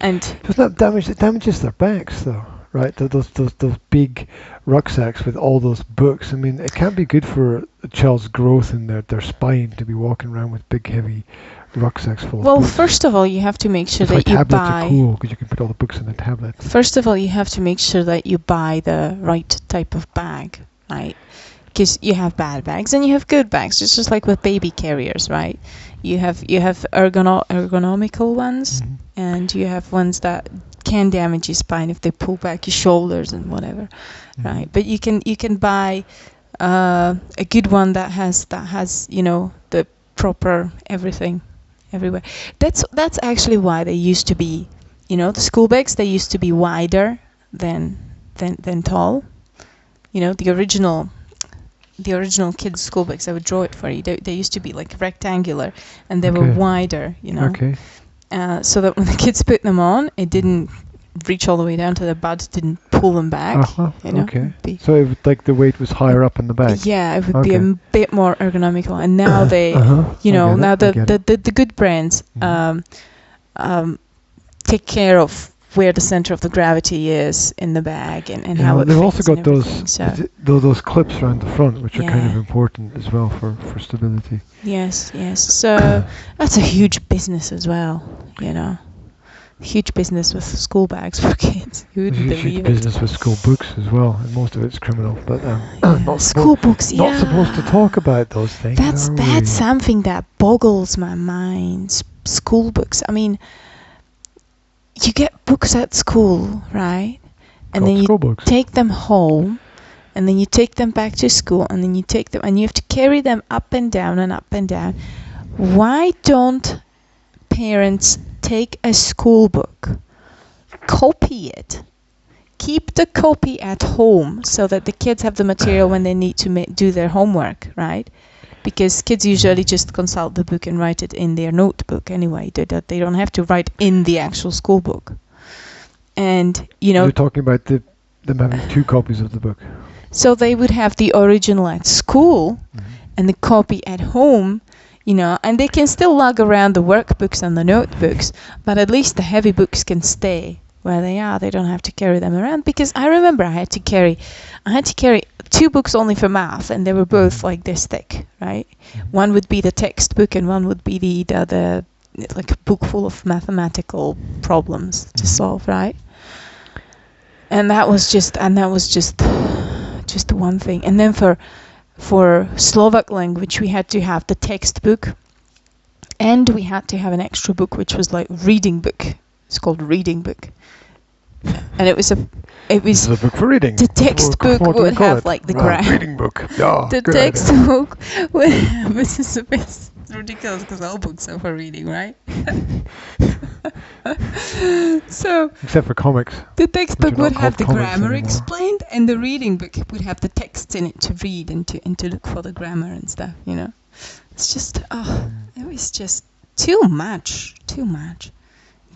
and doesn't that it damages their backs though, right? Those big rucksacks with all those books. I mean, it can't be good for a child's growth in their spine to be walking around with big heavy rucksacks full of books. Well, first of all, you have to make sure that you tablets buy. Are cool because you can put all the books in the tablet. First of all, you have to make sure that you buy the right type of bag, right? Because you have bad bags and you have good bags. It's just like with baby carriers, right? You have ergonomical ones, and you have ones that can damage your spine if they pull back your shoulders and whatever, right? But you can buy a good one that has the proper everything everywhere. That's actually why they used to be, the school bags. They used to be wider than tall. The original kids' school bags, I would draw it for you. They used to be like rectangular, and they were wider, Okay. So that when the kids put them on, it didn't reach all the way down to their butt, didn't pull them back. Okay. So it would, like the weight was higher up in the back. Yeah, it would be a bit more ergonomical. And now they, now the good brands take care of where the center of the gravity is in the bag and how it fits. They've also got those clips around the front, which are kind of important as well for stability. Yes. So that's a huge business as well, Huge business with school bags for kids. Who wouldn't believe it? Huge business with school books as well, and most of it's criminal. But school books, not supposed to talk about those things. That's something that boggles my mind. School books. I mean, you get books at school, right? And then you take them home, and then you take them back to school, and then you take them, and you have to carry them up and down and up and down. Why don't parents take a school book, copy it, keep the copy at home so that the kids have the material when they need to do their homework, right? Because kids usually just consult the book and write it in their notebook anyway. They don't have to write in the actual school book. And You're talking about them having 2 copies of the book. so they would have the original at school and the copy at home, and they can still lug around the workbooks and the notebooks, but at least the heavy books can stay where they are. They don't have to carry them around, because I remember I had to carry 2 books only for math, and they were both like this thick, right? One would be the textbook and one would be the like a book full of mathematical problems to solve, right? And that was just one thing. And then for Slovak language, we had to have the textbook, and we had to have an extra book which was like reading book. It's called reading book, and it was a book for reading. The textbook would have like the grammar. Reading book. Yeah. The textbook would have. This is a bit ridiculous because all books are for reading, right? So except for comics. the textbook would have the comics grammar anymore. explained, and the reading book would have the text in it to read and to look for the grammar and stuff. It's just it was just too much.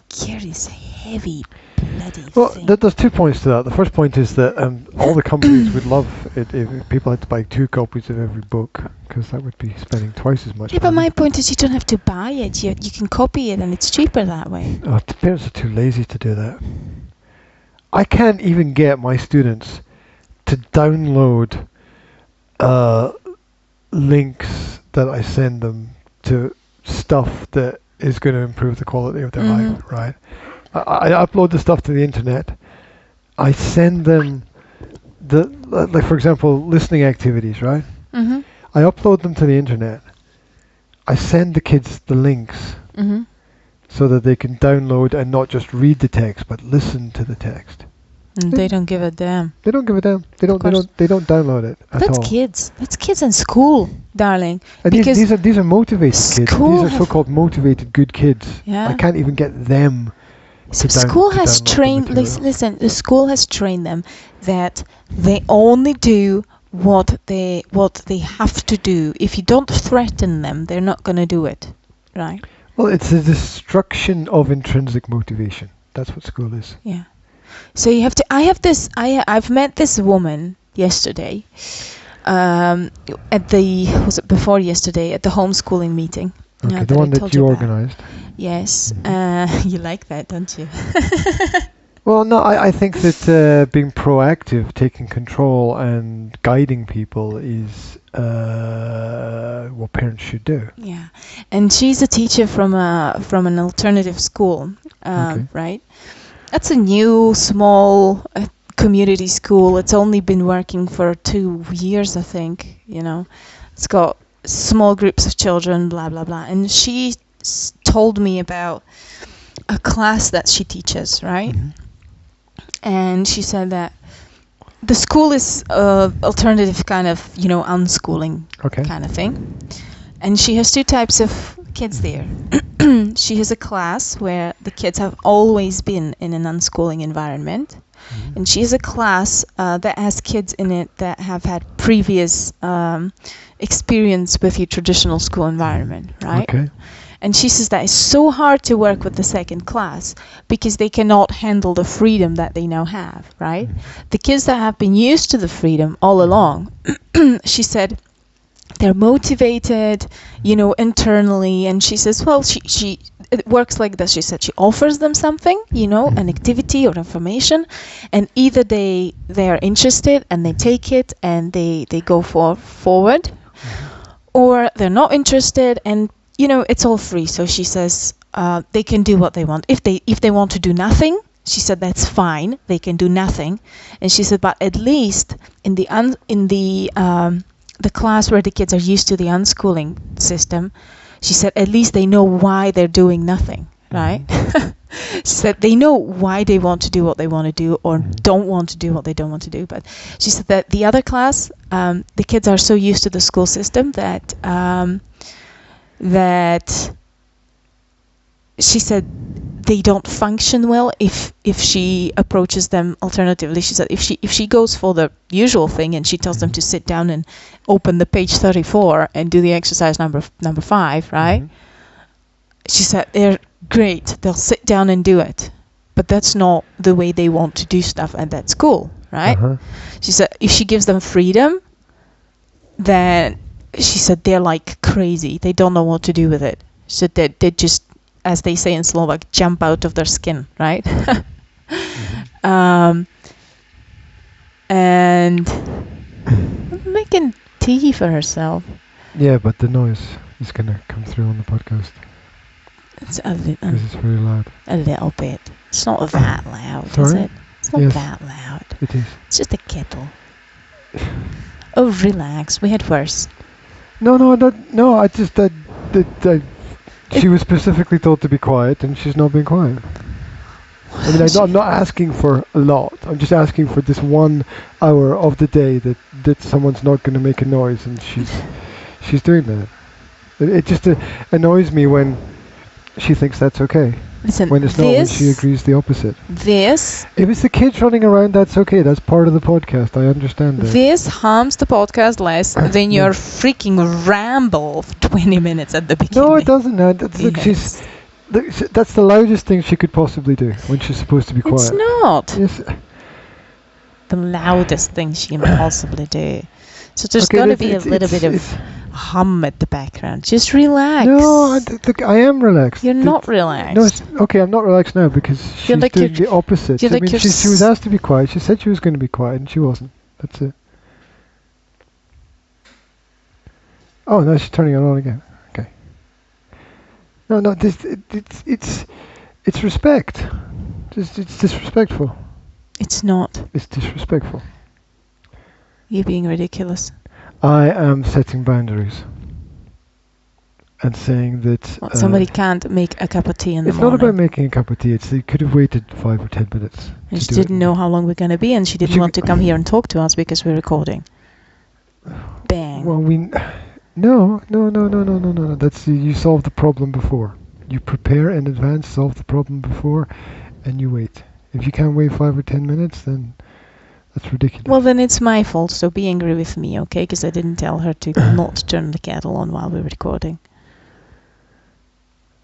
Carries heavy bloody thing. There's 2 points to that. The first point is that all the companies would love it if people had to buy 2 copies of every book, because that would be spending twice as much Yeah, but money. my point is you don't have to buy it. You can copy it, and it's cheaper that way. Parents are too lazy to do that. I can't even get my students to download links that I send them to stuff that is going to improve the quality of their life, right? I upload the stuff to the internet. I send them like for example, listening activities, right? Mm-hmm. I upload them to the internet. I send the kids the links so that they can download and not just read the text, but listen to the text. And they don't give a damn. They don't give a damn. They don't download it at all. That's kids. That's kids in school, darling. And because these are motivated kids. school These are so-called motivated good kids. Yeah. I can't even get them. School has trained. Listen, the school has trained them that they only do what they have to do. If you don't threaten them, they're not going to do it, right? Well, it's the destruction of intrinsic motivation. That's what school is. Yeah. So you have to. I've met this woman yesterday. Was it before yesterday at the homeschooling meeting? Okay, the one that you organised. Yes. You like that, don't you? Well, no, I think that being proactive, taking control, and guiding people is what parents should do. Yeah, and she's a teacher from an alternative school, right? That's a new small community school. It's only been working for 2 years, I think. It's got small groups of children, blah blah blah. And she told me about a class that she teaches, right? And she said that the school is alternative kind of, unschooling kind of thing. And she has 2 types of kids there. She has a class where the kids have always been in an unschooling environment. And she has a class that has kids in it that have had previous experience with your traditional school environment, right? Okay. And she says that it's so hard to work with the second class because they cannot handle the freedom that they now have, right? The kids that have been used to the freedom all along, she said, they're motivated, internally. And she says, well, it works like this. She said she offers them something, an activity or information, and either they are interested and they take it and they go forward, or they're not interested and it's all free. So she says they can do what they want. If they want to do nothing, she said that's fine. They can do nothing. And she said, but at least in the class where the kids are used to the unschooling system, she said at least they know why they're doing nothing, right? She said they know why they want to do what they want to do or don't want to do what they don't want to do. But she said that the other class, the kids are so used to the school system that she said they don't function well if she approaches them alternatively. She said if she goes for the usual thing and she tells them to sit down and open the page 34 and do the exercise number 5, right? She said they're great. They'll sit down and do it. but that's not the way they want to do stuff at that school, right? Uh-huh. She said if she gives them freedom, then she said they're like crazy. They don't know what to do with it. She said that they just, as they say in Slovak, jump out of their skin, right? And making tea for herself. Yeah, but the noise is gonna come through on the podcast It's because it's very loud. a little bit. It's not that loud, is Sorry? it? It's not Yes. that loud. It is. It's just a kettle. Oh, relax. We had worse. No. I just that she was specifically told to be quiet, and she's not being quiet. I mean, I'm not asking for a lot. I'm just asking for this 1 hour of the day that someone's not going to make a noise, and she's doing that. It just annoys me when she thinks that's okay. Listen, When it's not, when she agrees the opposite. This If it's the kids running around, that's okay. That's part of the podcast. I understand that. This harms the podcast less than your freaking ramble of 20 minutes at the beginning. No, it doesn't. Look, Yes. that's the loudest thing she could possibly do when she's supposed to be quiet. It's not Yes. the loudest thing she can possibly do. So there's Okay, got to it's- be a it's- little it's- bit of it's- hum at the background. Just relax. No, look, I am relaxed. You're not relaxed. No, okay, I'm not relaxed now because she's like doing you're- the opposite. you're I like mean, you're she was asked to be quiet. She said she was going to be quiet, and she wasn't. That's it. Oh, now she's turning it on again. Okay. No, it's respect. It's disrespectful. It's not. It's disrespectful. You're being ridiculous. I am setting boundaries and saying that Well, somebody can't make a cup of tea in the it's morning. not about making a cup of tea. It's they could have waited 5 or 10 minutes. And to she do it. didn't know how long we're going to be, and she didn't She- want to come here and talk to us because we're recording. Bang. Well, no. That's you solve the problem before. You prepare in advance, solve the problem before, and you wait. If you can't wait 5 or 10 minutes, then that's ridiculous. Well, then it's my fault, so be angry with me, okay? Because I didn't tell her to not turn the kettle on while we're recording.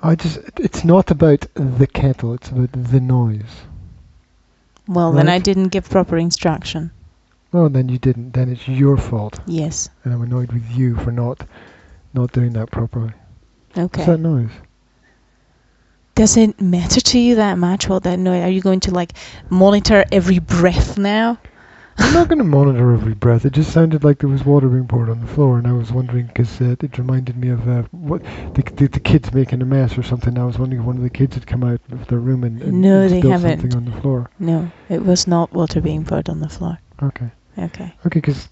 It's not about the kettle, it's about the noise. Well, then I Right. didn't give proper instruction. Well, then you didn't. Then it's your fault. Yes. And I'm annoyed with you for not doing that properly. Okay. What's that noise? Does it matter to you that much what that noise? Are you going to like monitor every breath now? I'm not going to monitor every breath. It just sounded like there was water being poured on the floor, and I was wondering because it reminded me of what the kids making a mess or something. I was wondering if one of the kids had come out of their room and No, they spilled haven't. something on the floor. No, it was not water being poured on the floor. Okay. Okay. Okay, because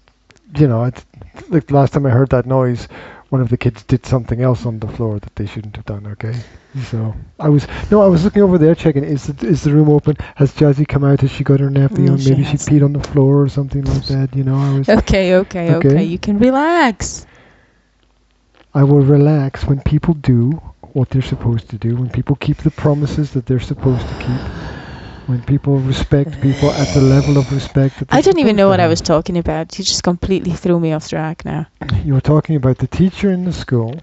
like the last time I heard that noise, one of the kids did something else on the floor that they shouldn't have done. Okay, so I was looking over there checking. Is the room open? Has Jazzy come out? Has she got her nappy No, on? she Maybe she hasn't. peed on the floor or something like that. I was. Okay. You can relax. I will relax when people do what they're supposed to do. When people keep the promises that they're supposed to keep. When people respect people at the level of respect that they're I don't even supposed know to what I have. was talking about. You just completely threw me off track now. You were talking about the teacher in the school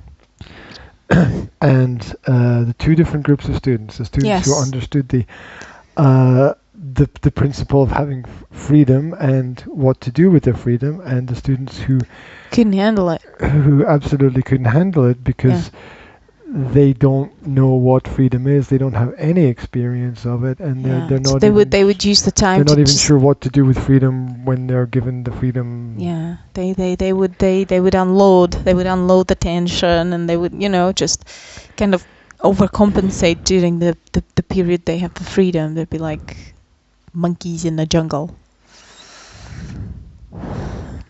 and the two different groups of students. The students who Yes. understood the principle of having freedom and what to do with their freedom, and the students who Couldn't handle it. absolutely couldn't handle it because they don't know what freedom is. They don't have any experience of it, and they're So not. they even, would use the time They're to not even just- sure what to do with freedom when they're given the freedom. Yeah, they would unload the tension, and they would just kind of overcompensate during the period they have the freedom. They'd be like monkeys in the jungle.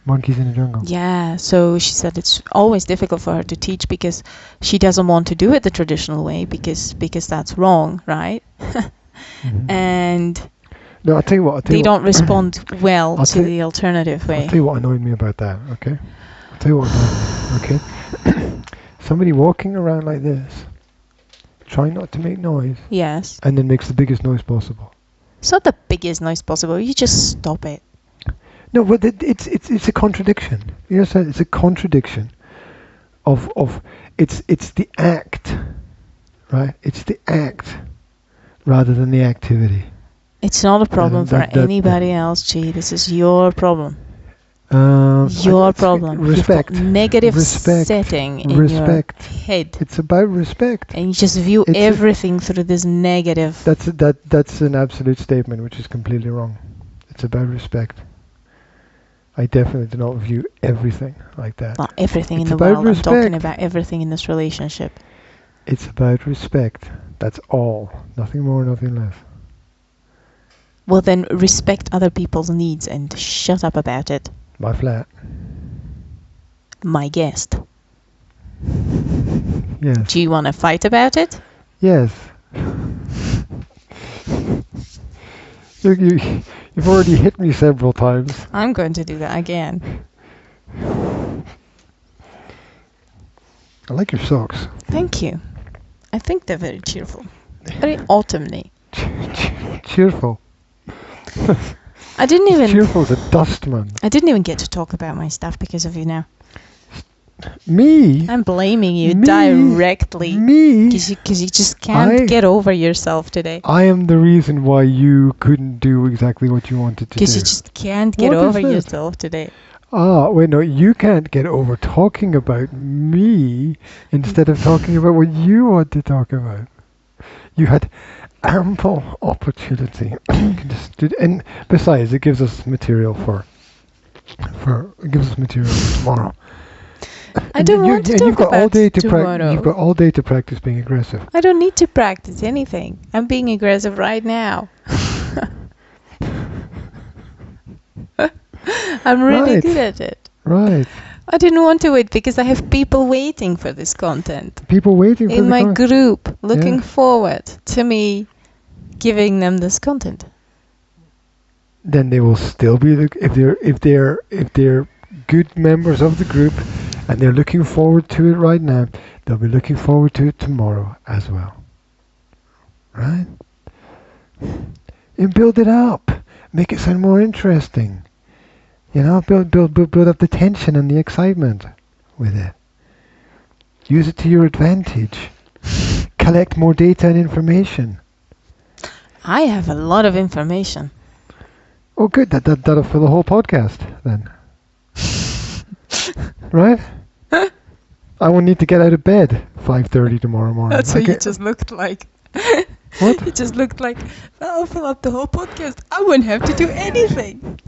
Monkeys in the jungle. Yeah, so she said it's always difficult for her to teach because she doesn't want to do it the traditional way because that's wrong, right? Mhm. And No, I'll tell you what. they don't respond well I'll to tell- the alternative I'll way. tell you what annoyed me about that, okay? I'll tell you what annoyed me, okay? Somebody walking around like this, trying not to make noise, Yes. and then makes the biggest noise possible. It's not the biggest noise possible. You just stop it. No, but it's a contradiction. You understand? It's a contradiction of it's the act, right? It's the act. rather than the activity. It's not a problem for anybody else, G. This is your problem. Your problem. Respect. You've got negative setting in your head. It's about respect. And you just view everything through this negative. That's an absolute statement, which is completely wrong. It's about respect. I definitely do not view everything like that. Not everything in the world. I'm talking about everything in this relationship. It's about respect. That's all. Nothing more, nothing less. Well, then respect other people's needs and shut up about it. My flat. My guest. Yes. Do you want to fight about it? Yes. You've already hit me several times. I'm going to do that again. I like your socks. Thank you. I think they're very cheerful. Very autumny. Cheerful. I didn't even... Cheerful as a dustman. I didn't even get to talk about my stuff because of you now. Me? I'm blaming you directly. Me? Because you just can't get over yourself today. I am the reason why you couldn't do exactly what you wanted to do. Because you just can't get over yourself today. Ah, wait, no, you can't get over talking about me instead of talking about what you want to talk about. You had ample opportunity. And besides, it gives us material for tomorrow. I don't want to talk about tomorrow. You've got all day to practice being aggressive. I don't need to practice anything. I'm being aggressive right now. I'm really good at it. Right. I didn't want to wait because I have people waiting for this content. People waiting for in my group, looking forward to me giving them this content. Then they will still be if they're good members of the group and they're looking forward to it right now, they'll be looking forward to it tomorrow as well. Right? And build it up. Make it sound more interesting. You know, build up the tension and the excitement with it. Use it to your advantage. Collect more data and information. I have a lot of information. Oh, good. That'll fill the whole podcast then. Right? I won't need to get out of bed 5:30 tomorrow morning. That's what you just looked like. What? It just looked like, I'll fill up the whole podcast. I won't have to do anything.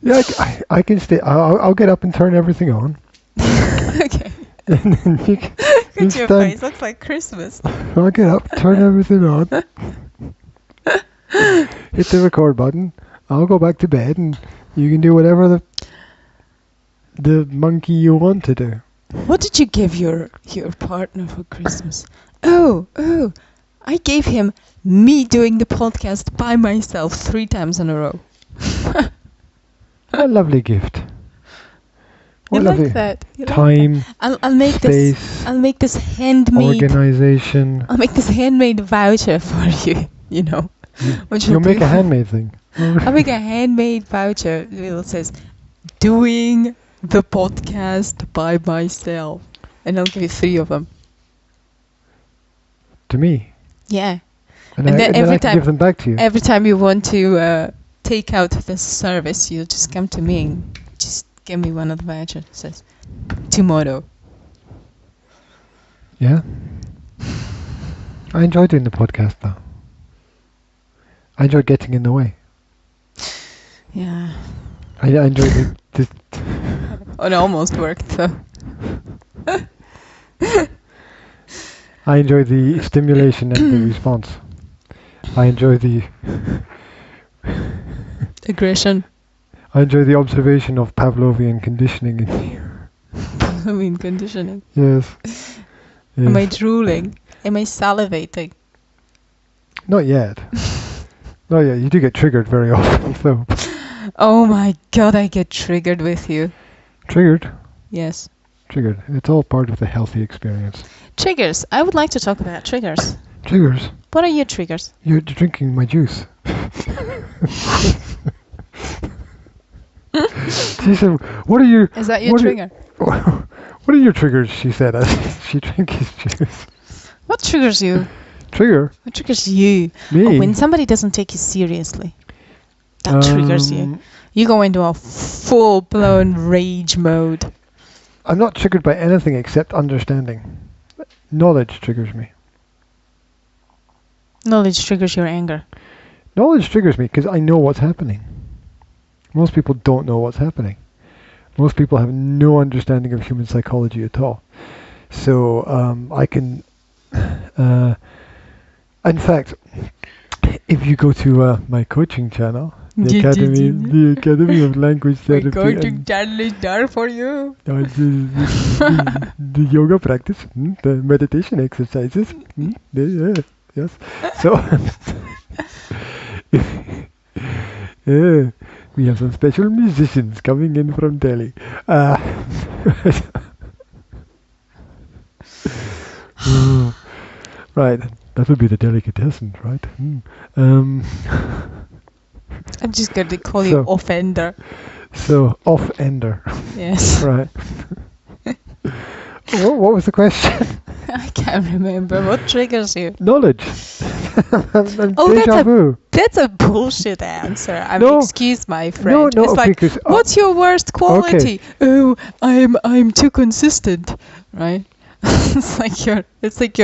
Yeah, I can stay. I'll get up and turn everything on. Okay. And then you can, look at your face. Looks like Christmas. I'll get up, turn everything on, hit the record button. I'll go back to bed, and you can do whatever the monkey you want to do. What did you give your partner for Christmas? Oh, I gave him me doing the podcast by myself 3 times in a row. What a lovely gift. You like that? Time, I'll make space, I'll make this handmade organization. I'll make this handmade voucher for you. You know. You'll make a handmade thing. I'll make a handmade voucher. It says, "Doing the podcast by myself," and I'll give you 3 of them. To me. Yeah. And then every time, give them back to you. Every time you want to take out this service, you just come to me and just give me one of the vouchers. It says, tomorrow. Yeah. I enjoy doing the podcast though. I enjoy getting in the way. Yeah. I enjoy the It almost worked though. I enjoy the stimulation and the response. I enjoy the aggression. I enjoy the observation of Pavlovian conditioning in me. Pavlovian conditioning? Yes. Am I drooling? Am I salivating? Not yet. Not yet. You do get triggered very often, though. Oh my god, I get triggered with you. Triggered? Yes. Triggered. It's all part of the healthy experience. Triggers. I would like to talk about triggers. Triggers? What are your triggers? You're drinking my juice. She said, what are your... Is that your trigger? What are your triggers, she said, as she drank his juice. What triggers you? Trigger What triggers you? me. Oh, when somebody doesn't take you seriously. That triggers you. You go into a full-blown rage mode. I'm not triggered by anything except understanding. Knowledge triggers me. Knowledge triggers your anger. Knowledge triggers me because I know what's happening. Most people don't know what's happening. Most people have no understanding of human psychology at all. So I can... in fact, if you go to my coaching channel, the Academy of Language Therapy, coaching channel is there for you. The yoga practice, the meditation exercises, yes. So we have some special musicians coming in from Delhi. Right, that would be the delicatessen, right? I'm just going to call you offender. So, off-ender. Yes. Right. What was the question? I can't remember. What triggers you? Knowledge. Deja vu. That's a bullshit answer. Excuse my friend. No, it's like, because, what's your worst quality? Okay. Oh, I'm too consistent, right? It's like your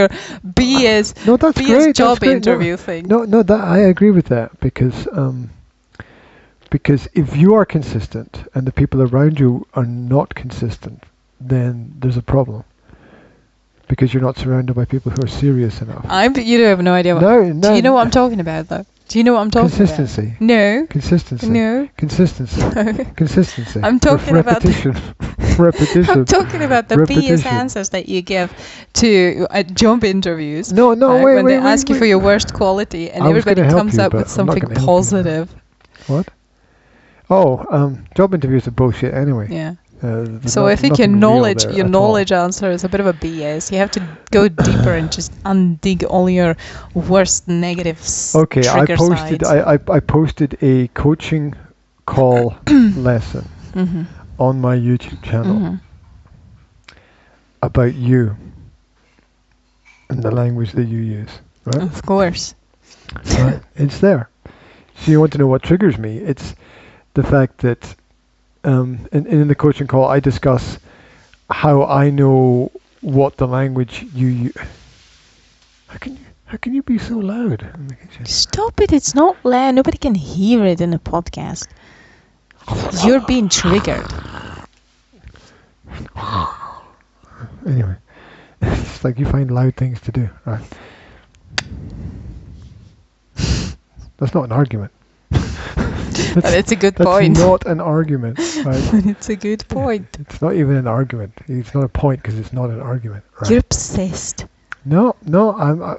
BS great. job That's interview thing. No, that I agree with that because if you are consistent and the people around you are not consistent, then there's a problem. Because you're not surrounded by people who are serious enough. You have no idea. No. Do you know what I'm talking about, though? Do you know what I'm talking Consistency. about? No. Consistency. No. Consistency. Consistency. I'm talking about repetition. Repetition. I'm talking about the BS answers that you give to job interviews. No, wait, when they ask you for your worst quality, and everybody comes up with something positive. What? Oh, job interviews are bullshit anyway. Yeah. So I think your knowledge answer is a bit of a BS. You have to go deeper and just undig all your worst negative trigger sides. I posted a coaching call lesson on my YouTube channel about you and the language that you use. Right? Of course. Right. It's there. So you want to know what triggers me? It's the fact that in the coaching call, I discuss how I know what the language you use. How can you be so loud in the kitchen? Stop it! It's not loud. Nobody can hear it in a podcast. You're being triggered. Anyway, it's like you find loud things to do, right? That's not an argument. That's a good point. That's not an argument, right? But it's a good point. It's not even an argument. It's not a point because it's not an argument. Right? You're obsessed. No, I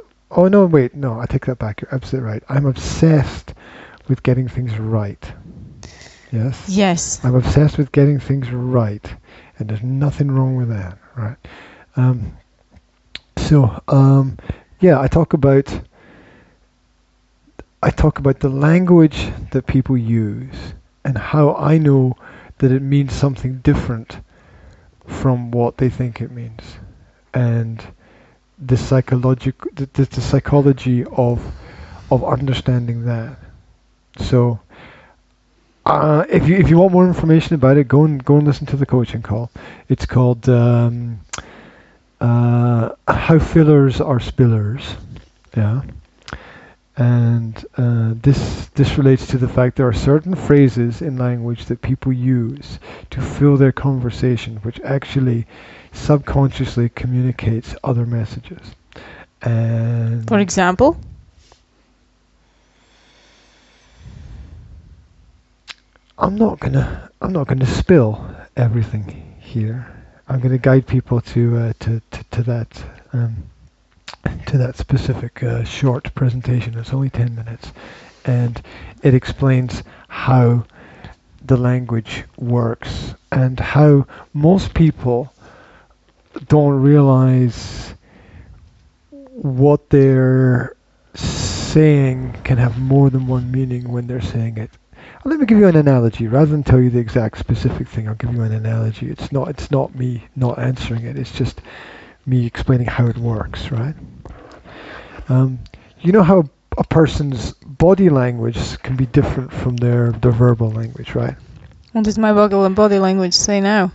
take that back. You're absolutely right. I'm obsessed with getting things right. Yes? Yes. I'm obsessed with getting things right, and there's nothing wrong with that, right? I talk about the language that people use and how I know that it means something different from what they think it means, and the psychology of understanding that. So if you want more information about it, go and listen to the coaching call. It's called How Fillers Are Spillers. Yeah. And this relates to the fact there are certain phrases in language that people use to fill their conversation, which actually subconsciously communicates other messages. And for example, I'm not gonna spill everything here. I'm gonna guide people to that specific short presentation. It's only 10 minutes, and it explains how the language works and how most people don't realize what they're saying can have more than one meaning when they're saying it. Let me give you an analogy. Rather than tell you the exact specific thing, I'll give you an analogy. It's not me not answering it. It's just me explaining how it works, right? You know how a person's body language can be different from their verbal language, right? What does my body language say now?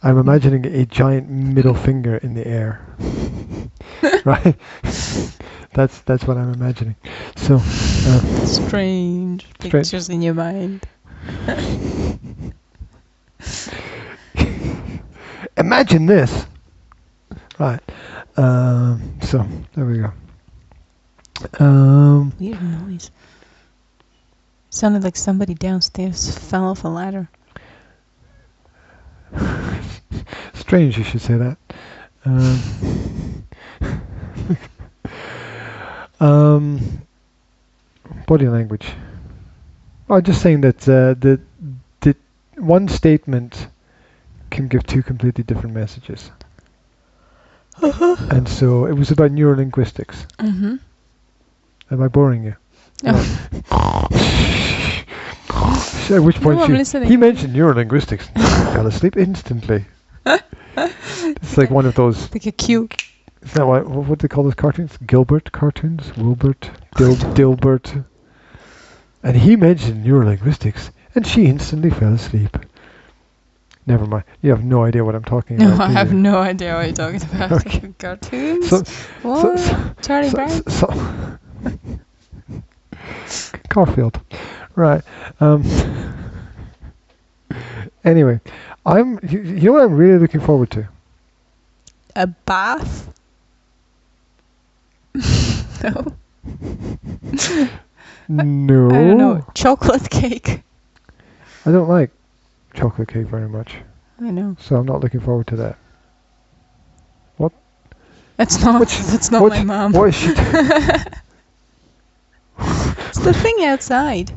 I'm imagining a giant middle finger in the air. Right? That's what I'm imagining. So Strange pictures in your mind. Imagine this. Right. So there we go. Weird noise. Sounded like somebody downstairs fell off a ladder. Strange you should say that. Body language. I'm just saying that the one statement can give two completely different messages. And so it was about neurolinguistics. Mm-hmm. Am I boring you? Oh. At which point he mentioned neurolinguistics and fell asleep instantly. It's like one of those. Like a cue. Is that what do they call those cartoons? Gilbert cartoons? Wilbert? Dilbert? And he mentioned neurolinguistics and she instantly fell asleep. Never mind. You have no idea what I'm talking about. No, I have no idea what you're talking about. Okay. Cartoons? What? Charlie Brown? Garfield. Right. Anyway, you know what I'm really looking forward to? A bath? No. No. I don't know. Chocolate cake. I don't like chocolate cake very much. I know. So I'm not looking forward to that. What? That's not my mom. What is she doing? It's the thing outside.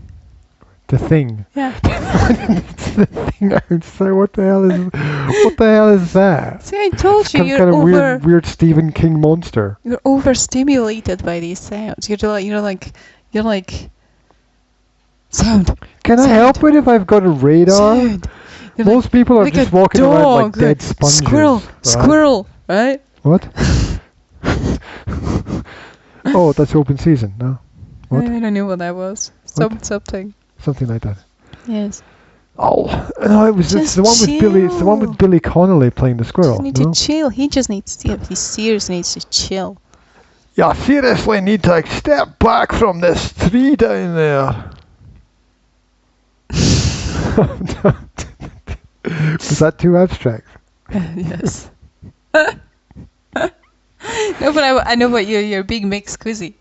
The thing. Yeah. It's the thing outside. What the hell is that? See, I told you Kind of weird Stephen King monster. You're overstimulated by these sounds. You're like sound. Can I help it if I've got a radar? Sound. Most people are like just a walking around like dog, dead sponges. Squirrel, right? What? Oh, that's open season, no? What? I don't know what that was. Something. Something like that. Yes. Oh, no, it was Just the one with Billy. It's the one with Billy Connolly playing the squirrel. Just need to chill. He just needs to. He seriously needs to chill. Yeah, seriously need to step back from this tree down there. Was that too abstract? Yes. No, but I know what you're big mix quizzy.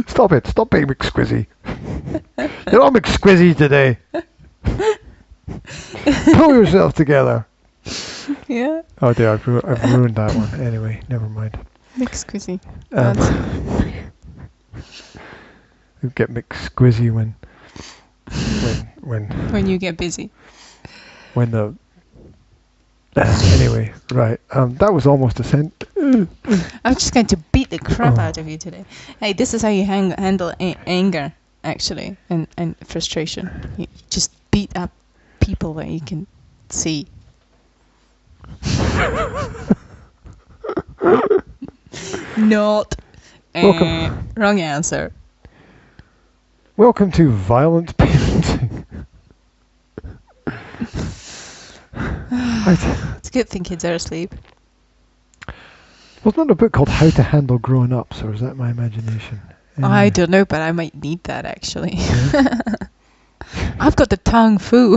Stop it. Stop being McSquizzy. You're all McSquizzy today. Pull yourself together. Yeah. Oh dear, I've ruined that one. Anyway, never mind. Mix quizzy. You get McSquizzy when you get busy. When the anyway, right. That was almost a cent. I'm just going to beat the crap out of you today. Hey, this is how you handle anger, actually, and frustration. You just beat up people that you can see. Not. Welcome. Wrong answer. Welcome to Violent Parenting. It's a good thing kids are asleep. Wasn't there a book called How to Handle Grown Ups, or is that my imagination? I don't know, but I might need that actually. Yeah. I've got the tongue foo.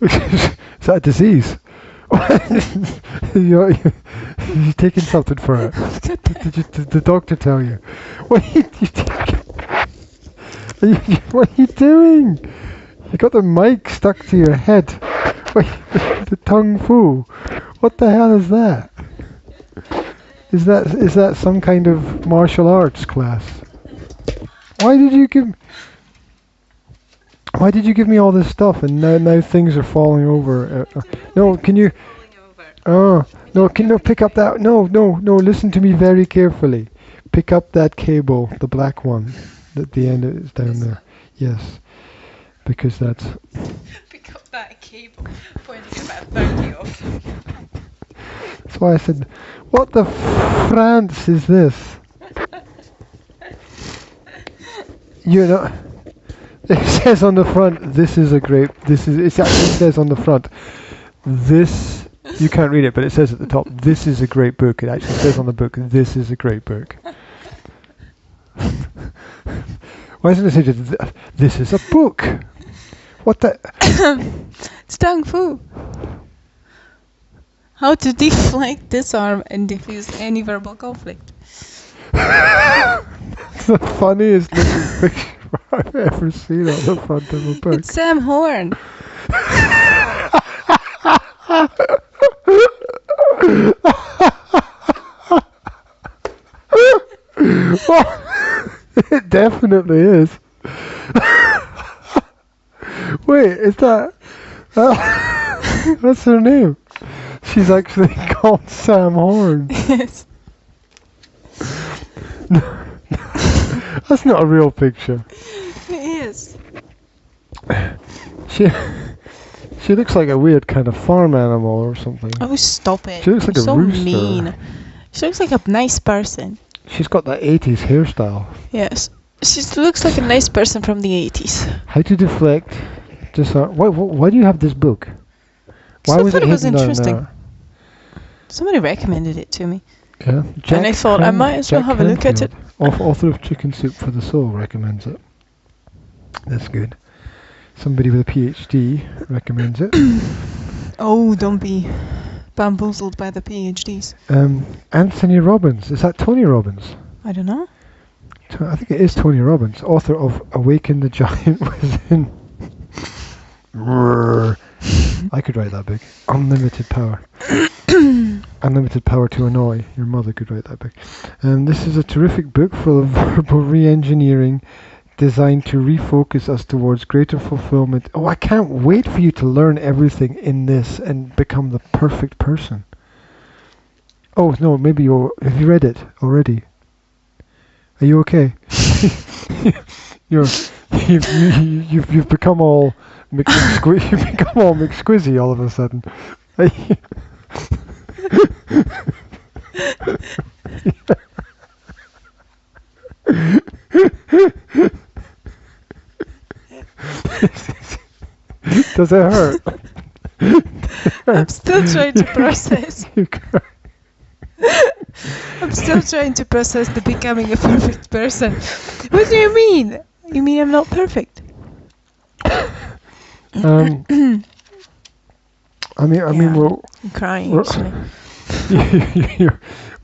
Is that a disease? You're taking something for it. Did the doctor tell you? What are you doing? You got the mic stuck to your head. Wait, the tongue foo. What the hell is that? Is that some kind of martial arts class? Why did you give me all this stuff and now things are falling over? No, can you? Oh, no, pick up that. No, listen to me very carefully. Pick up that cable, the black one. At the end is down there. Yes, because that's... Pick up that cable pointing about 30 off. That's why I said, what the France is this? You know, it says on the front, this is a great, it actually says on the front, this, you can't read it, but it says at the top, this is a great book. It actually says on the book, this is a great book. Why doesn't it say just, this is a book? What the? It's Kung Fu. How to deflect, disarm, and diffuse any verbal conflict. It's the funniest looking picture I've ever seen on the front of a book. It's Sam Horn. Well, it definitely is. Wait, is that... what's her name? She's actually called Sam Horn. Yes. That's not a real picture. It is. She looks like a weird kind of farm animal or something. Oh, stop it. She looks like You're a so rooster. mean. She looks like a nice person. She's got that 80s hairstyle. Yes. She looks like a nice person from the 80s. How to deflect... Why do you have this book? Why was it was hidden down interesting. there? Somebody recommended it to me. Yeah. And I thought I might as well have a look at it. Author of Chicken Soup for the Soul recommends it. That's good. Somebody with a PhD recommends it. Oh, don't be bamboozled by the PhDs. Anthony Robbins. Is that Tony Robbins? I don't know. I think it is Tony Robbins, author of Awaken the Giant Within. I could write that big. Unlimited power. Unlimited power to annoy. Your mother could write that big. This is a terrific book full of verbal re-engineering designed to refocus us towards greater fulfillment. Oh, I can't wait for you to learn everything in this and become the perfect person. Oh, no, maybe have you read it already? Are you okay? You've become all you've become all McSquizzy all of a sudden. Does it hurt? I'm still trying to process. I'm still trying to process the becoming a perfect person. What do you mean? You mean I'm not perfect? I mean, well, I'm crying actually.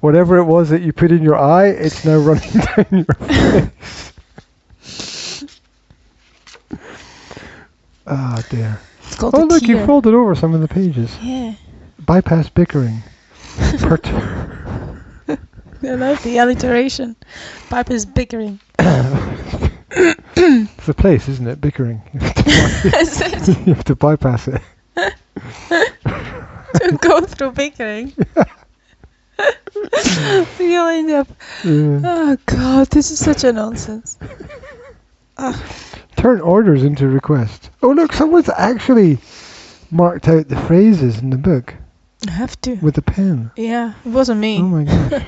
Whatever it was that you put in your eye, it's now running down your face. Ah, dear. It's called Oh, a look, tear. you folded over some of the pages. Yeah. Bypass bickering. I love the alliteration. Pipe is bickering. It's a place, isn't it? Bickering. You have to bypass it. To go through bickering. You'll end up... Yeah. Oh God, this is such a nonsense. Turn orders into requests. Oh look, someone's actually marked out the phrases in the book I have to. with a pen. Yeah, it wasn't me. Oh my gosh.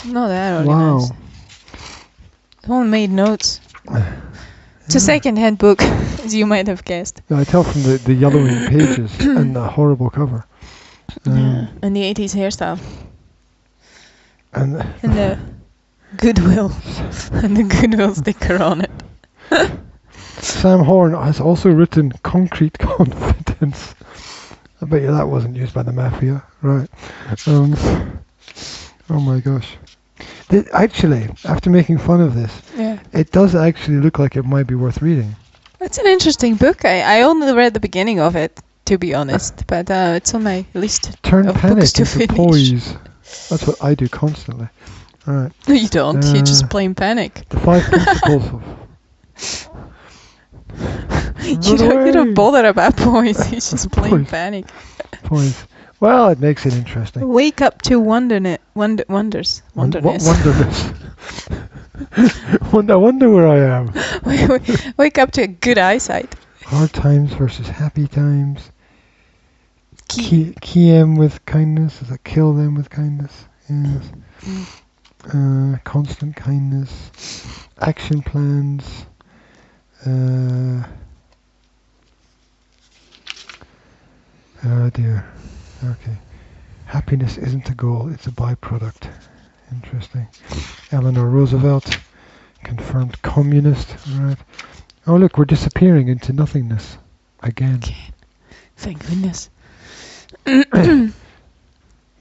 I'm not that Wow. organized. Someone made notes. It's a second-hand book, as you might have guessed. Yeah, I tell from the yellowing pages and the horrible cover. Yeah, and the 80s hairstyle. And The Goodwill. And the Goodwill sticker on it. Sam Horn has also written Concrete Confidence. I bet you that wasn't used by the mafia. Right. Oh my gosh. Actually, after making fun of this, Yeah. it does actually look like it might be worth reading. It's an interesting book. I only read the beginning of it, to be honest. But it's on my list Turn of panic books to into finish. poise. That's what I do constantly. Alright. No, you don't. You just Uh, plain panic. The 5 principles of... You don't bother about poise. You just plain Poise. panic. Poise. Well, it makes it interesting. Wake up to wonderness. Wonders. Wonderness. Wonderness. I wonder where I am. Wake up to a good eyesight. Hard times versus happy times. Key them with kindness. Is that kill them with kindness? Yes. Constant kindness. Action plans. Oh dear. Okay. Happiness isn't a goal, it's a byproduct. Interesting. Eleanor Roosevelt, confirmed communist. Right. Oh look, we're disappearing into nothingness. Again. Thank goodness.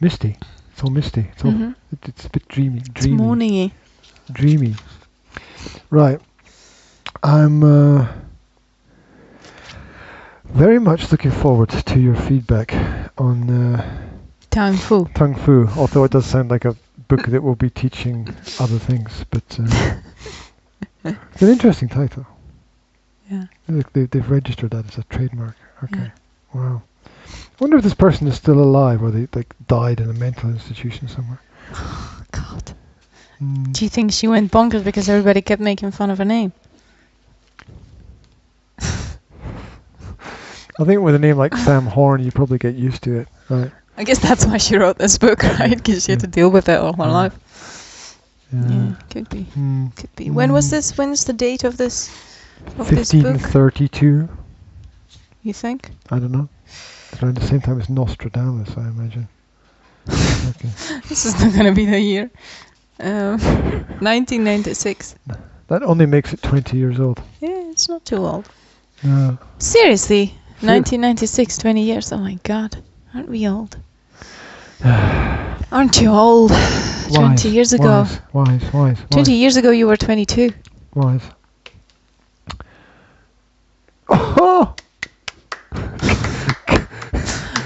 Misty. It's all misty. It's all. It's a bit dreamy. It's morning-y. Dreamy. Right. I'm very much looking forward to your feedback on Tang Fu. Tang Fu, although it does sound like a book that will be teaching other things, but it's an interesting title. Yeah. Look, they've registered that as a trademark. Okay. Yeah. Wow. I wonder if this person is still alive or they died in a mental institution somewhere. Oh, God. Do you think she went bonkers because everybody kept making fun of her name? I think with a name like Sam Horn, you probably get used to it, right? I guess that's why she wrote this book, right? Because she had to deal with it all her life. Yeah, could be. Could be. When was this? When's the date of this? Of 1532. You think? I don't know. It's around the same time as Nostradamus, I imagine. Okay. This is not going to be the year. 1996. That only makes it 20 years old. Yeah, it's not too old. No. Seriously, 1996, 20 years. Oh my God, aren't we old? Aren't you old? 20 years ago. Wise. 20 years ago, you were 22. Wise. Oh!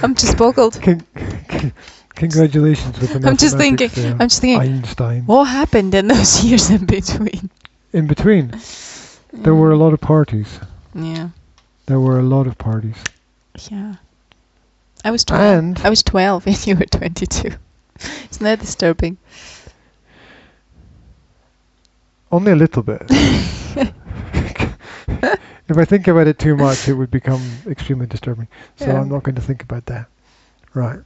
I'm just boggled. Congratulations with the I'm just thinking. Einstein. What happened in those years in between? In between, there were a lot of parties. Yeah. There were a lot of parties. Yeah. I was 12. I was 12 and you were 22. Isn't that disturbing? Only a little bit. If I think about it too much, it would become extremely disturbing. So I'm not going to think about that. Right.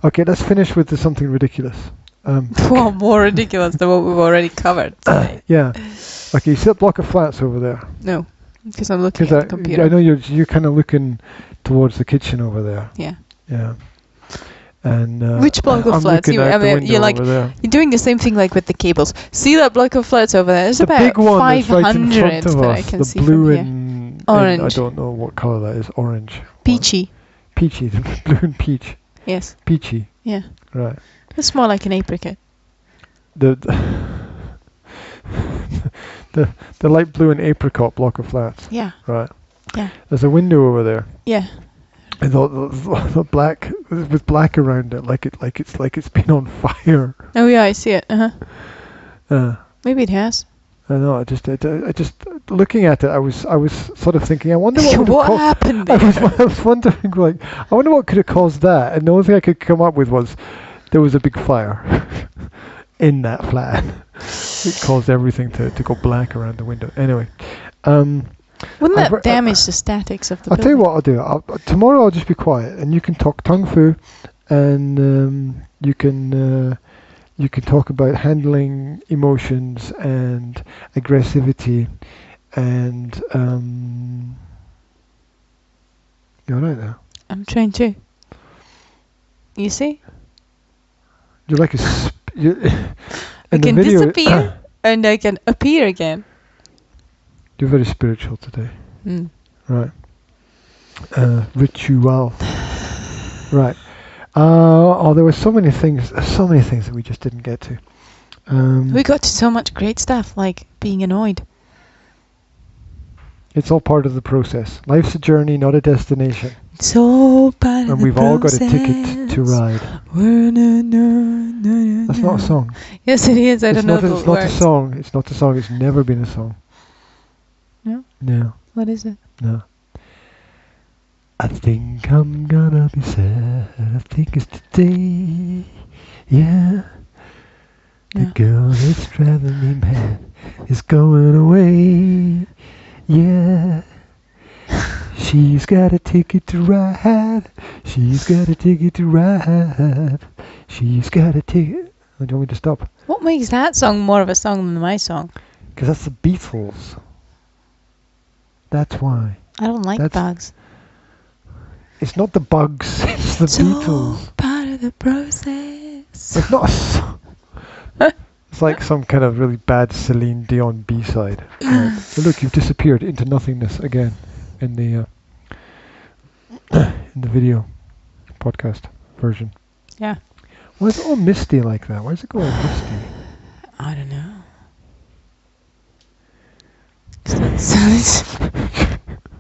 Okay, let's finish with something ridiculous. Well, more ridiculous than what we've already covered today. Yeah. Okay, you see that block of flats over there? No, because I'm looking at the computer. I know you're kind of looking towards the kitchen over there. Yeah. Yeah. And which block of flats? You're doing the same thing like with the cables. See that block of flats over there? There's about big one 500 right in front of that us, I can the see blue from here. and Orange. I don't know what colour that is. Orange. Peachy. Peachy. The blue and peach. Yes. Peachy. Yeah. Right. It's more like an apricot. The light blue and apricot block of flats. Yeah. Right. Yeah. There's a window over there. Yeah. And the black with black around it, like it's been on fire. Oh yeah, I see it. Maybe it has. I know. I just looking at it, I was sort of thinking, I wonder what happened there? I was wondering, like, I wonder what could have caused that. And the only thing I could come up with was there was a big fire in that flat. It caused everything to go black around the window. Anyway, wouldn't that damage the statics of the building? I'll tell you what I'll do. Tomorrow I'll just be quiet, and you can talk Tang Fu, and you can talk about handling emotions and aggressivity, and you're right now. I'm trying to. You see? You're like I can disappear and I can appear again. You're very spiritual today. Right. Ritual. Right. There were so many things that we just didn't get to. We got to so much great stuff, like being annoyed. It's all part of the process. Life's a journey, not a destination. It's all part of the process. And we've all got a ticket to ride. That's not a song. Yes, it is. I don't know the words. It's not a song. It's not a song. It's never been a song. No? No. What is it? No. I think I'm gonna be sad. I think it's today. Yeah. The girl that's driving me mad is going away. Yeah. She's got a ticket to ride. She's got a ticket to ride. She's got a ticket. Oh, do you want me to stop? What makes that song more of a song than my song? Because that's the Beatles. That's why. I don't like bugs. It's not the Bugs. It's the Beatles. Part of the process. It's not a song. It's like some kind of really bad Celine Dion B-side. Right. So look, you've disappeared into nothingness again in the in the video podcast version. Yeah. Why is it all misty like that? Why does it go all misty? I don't know.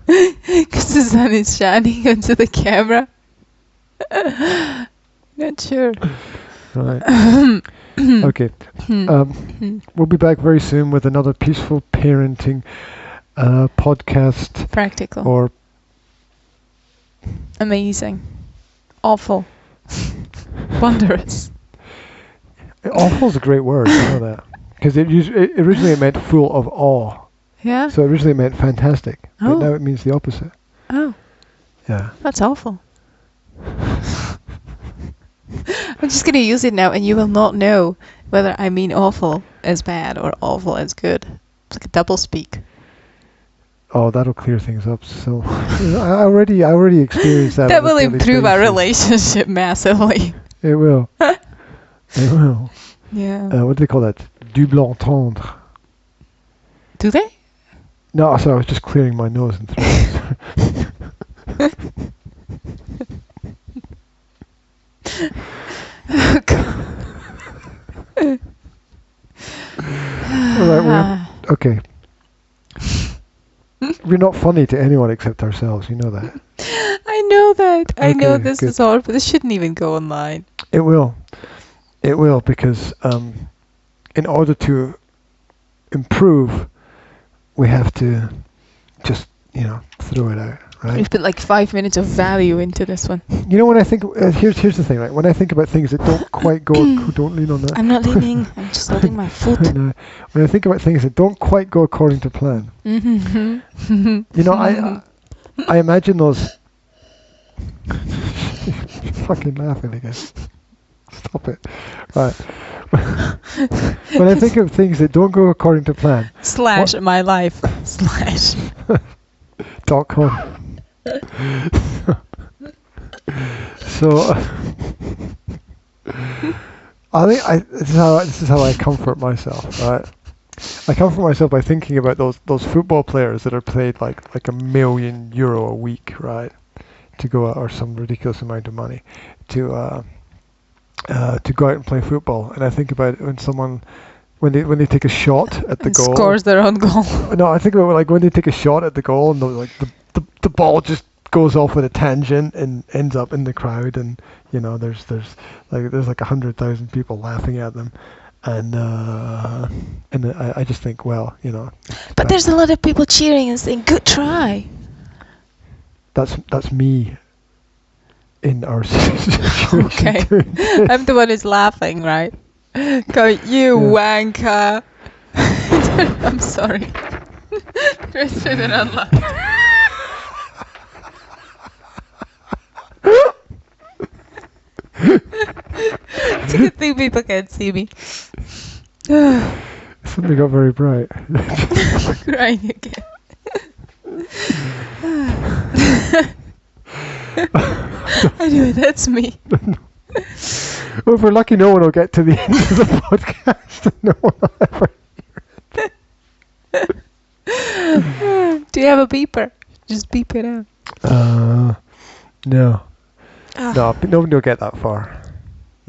Because the sun is shining onto the camera. Not sure. Right. Okay. We'll be back very soon with another peaceful parenting podcast. Practical. Or amazing. Awful. Wondrous. Awful is a great word, you know that. Because originally it meant full of awe. Yeah? So originally it meant fantastic. Oh. But now it means the opposite. Oh. Yeah. That's awful. I'm just going to use it now and you will not know whether I mean awful as bad or awful as good. It's like a double speak. Oh, that'll clear things up. So I already experienced that. That will improve our relationship massively. It will. It will. Yeah. What do they call that? Double entendre. Do they? No, sorry, I was just clearing my nose and throat. Oh, God. Alright, okay. We're not funny to anyone except ourselves, you know that. I know that. I know Okay, this good. is hard, but this shouldn't even go online. It will. It will, because in order to improve, we have to just, throw it out, right? We've put like 5 minutes of value into this one. You know, when I think, here's the thing, right? When I think about things that don't quite go, don't lean on that. I'm not leaning. I'm just holding my foot. When I think about things that don't quite go according to plan, I imagine those. You're fucking laughing again. Stop it. Right. When I think of things that don't go according to plan. / my life. / .com. So I think this is how I comfort myself, right? I comfort myself by thinking about those football players that are paid like €1 million a week, right? To go out, or some ridiculous amount of money to go out and play football. And I think about when someone when they take a shot at the goal, scores their own goal. No, I think about like when they take a shot at the goal and the ball just goes off at a tangent and ends up in the crowd, and there's like 100,000 people laughing at them, and I just think, well, But there's a lot of people cheering and saying, "Good try." That's me in our situation. Okay, I'm the one who's laughing, right? Go, you wanker. I'm sorry. Chris did not laugh. It's a good thing people can't see me. Something got very bright. Crying again. Anyway, that's me. Well, if we're lucky, no one will get to the end of the podcast. No one will ever hear it. Do you have a beeper? Just beep it out. No. No, nobody will get that far.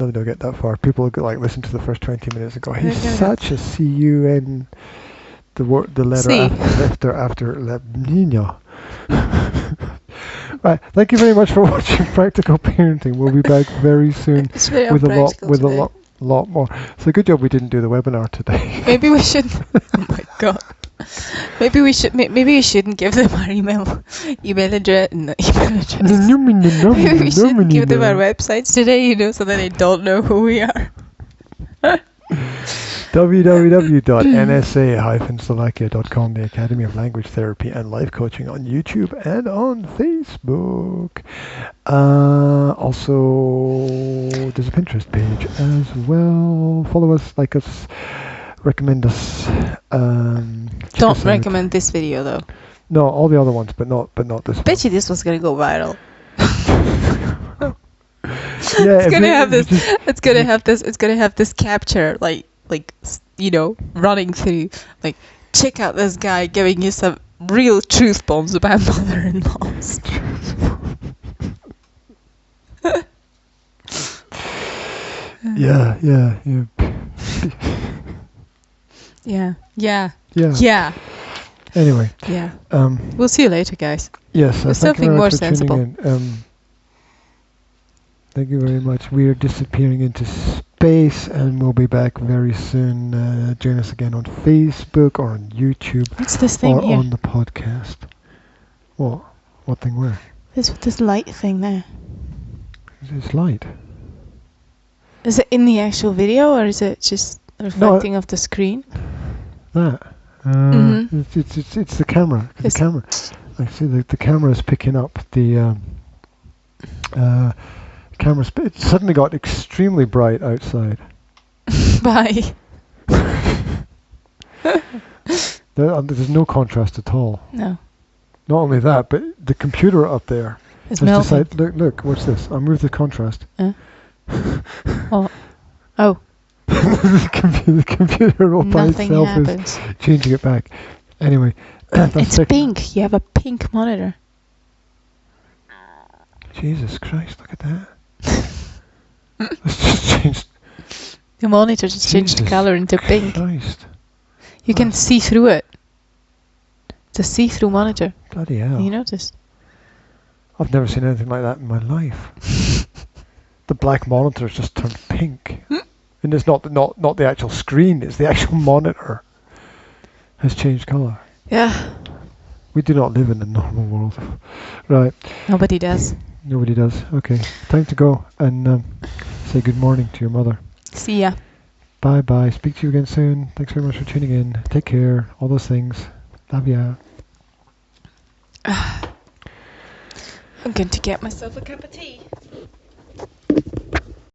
Nobody will get that far. People will listen to the first 20 minutes and go, he's such a C-U-N, the letter after Nino. Right. Thank you very much for watching Practical Parenting. We'll be back very soon with a lot more. So good job we didn't do the webinar today. Maybe we should. Oh my God. Maybe we shouldn't give them our email address. No, email address. Maybe we shouldn't give them our websites today, so that they don't know who we are. www.nsa-slovakia.com, the Academy of Language Therapy and Life Coaching on YouTube and on Facebook. Also, there's a Pinterest page as well. Follow us, like us, recommend us. Check Don't us out. recommend this video though. No, all the other ones, but not this Bet you this was gonna go viral. one. Yeah, It's gonna have this. It's gonna have this. It's gonna have this capture, like you know, running through. Like, check out this guy giving you some real truth bombs about mother-in-laws. Yeah. Yeah. Anyway. Yeah. We'll see you later, guys. Yes. With Thank you something very more much for tuning sensible. in. Thank you very much. We are disappearing into space, and we'll be back very soon. Join us again on Facebook or on YouTube What's this thing or here? on the podcast. What? What thing where? This light thing there. It's light. Is it in the actual video or is it just reflecting off the screen? That. Mhm. It's the camera. The It's- camera. I see the camera is picking up the camera's. It suddenly got extremely bright outside. Bye. There's no contrast at all. No. Not only that, but the computer up there It's has melting. decided. Look, watch this. I'll move the contrast. Oh. Oh. the computer all by Nothing itself happens. is changing it back. Anyway, that's It's tech- pink. You have a pink monitor. Jesus Christ! Look at that. It's just changed. The monitor just changed Jesus color into pink. Christ! You can see through it. It's a see-through monitor. Bloody hell! You noticed? I've never seen anything like that in my life. The black monitor's just turned pink, and it's not the actual screen; it's the actual monitor has changed color. Yeah. We do not live in a normal world, right? Nobody does. Nobody does. Okay, time to go and say good morning to your mother. See ya. Bye bye. Speak to you again soon. Thanks very much for tuning in. Take care. All those things. Love ya. I'm going to get myself a cup of tea.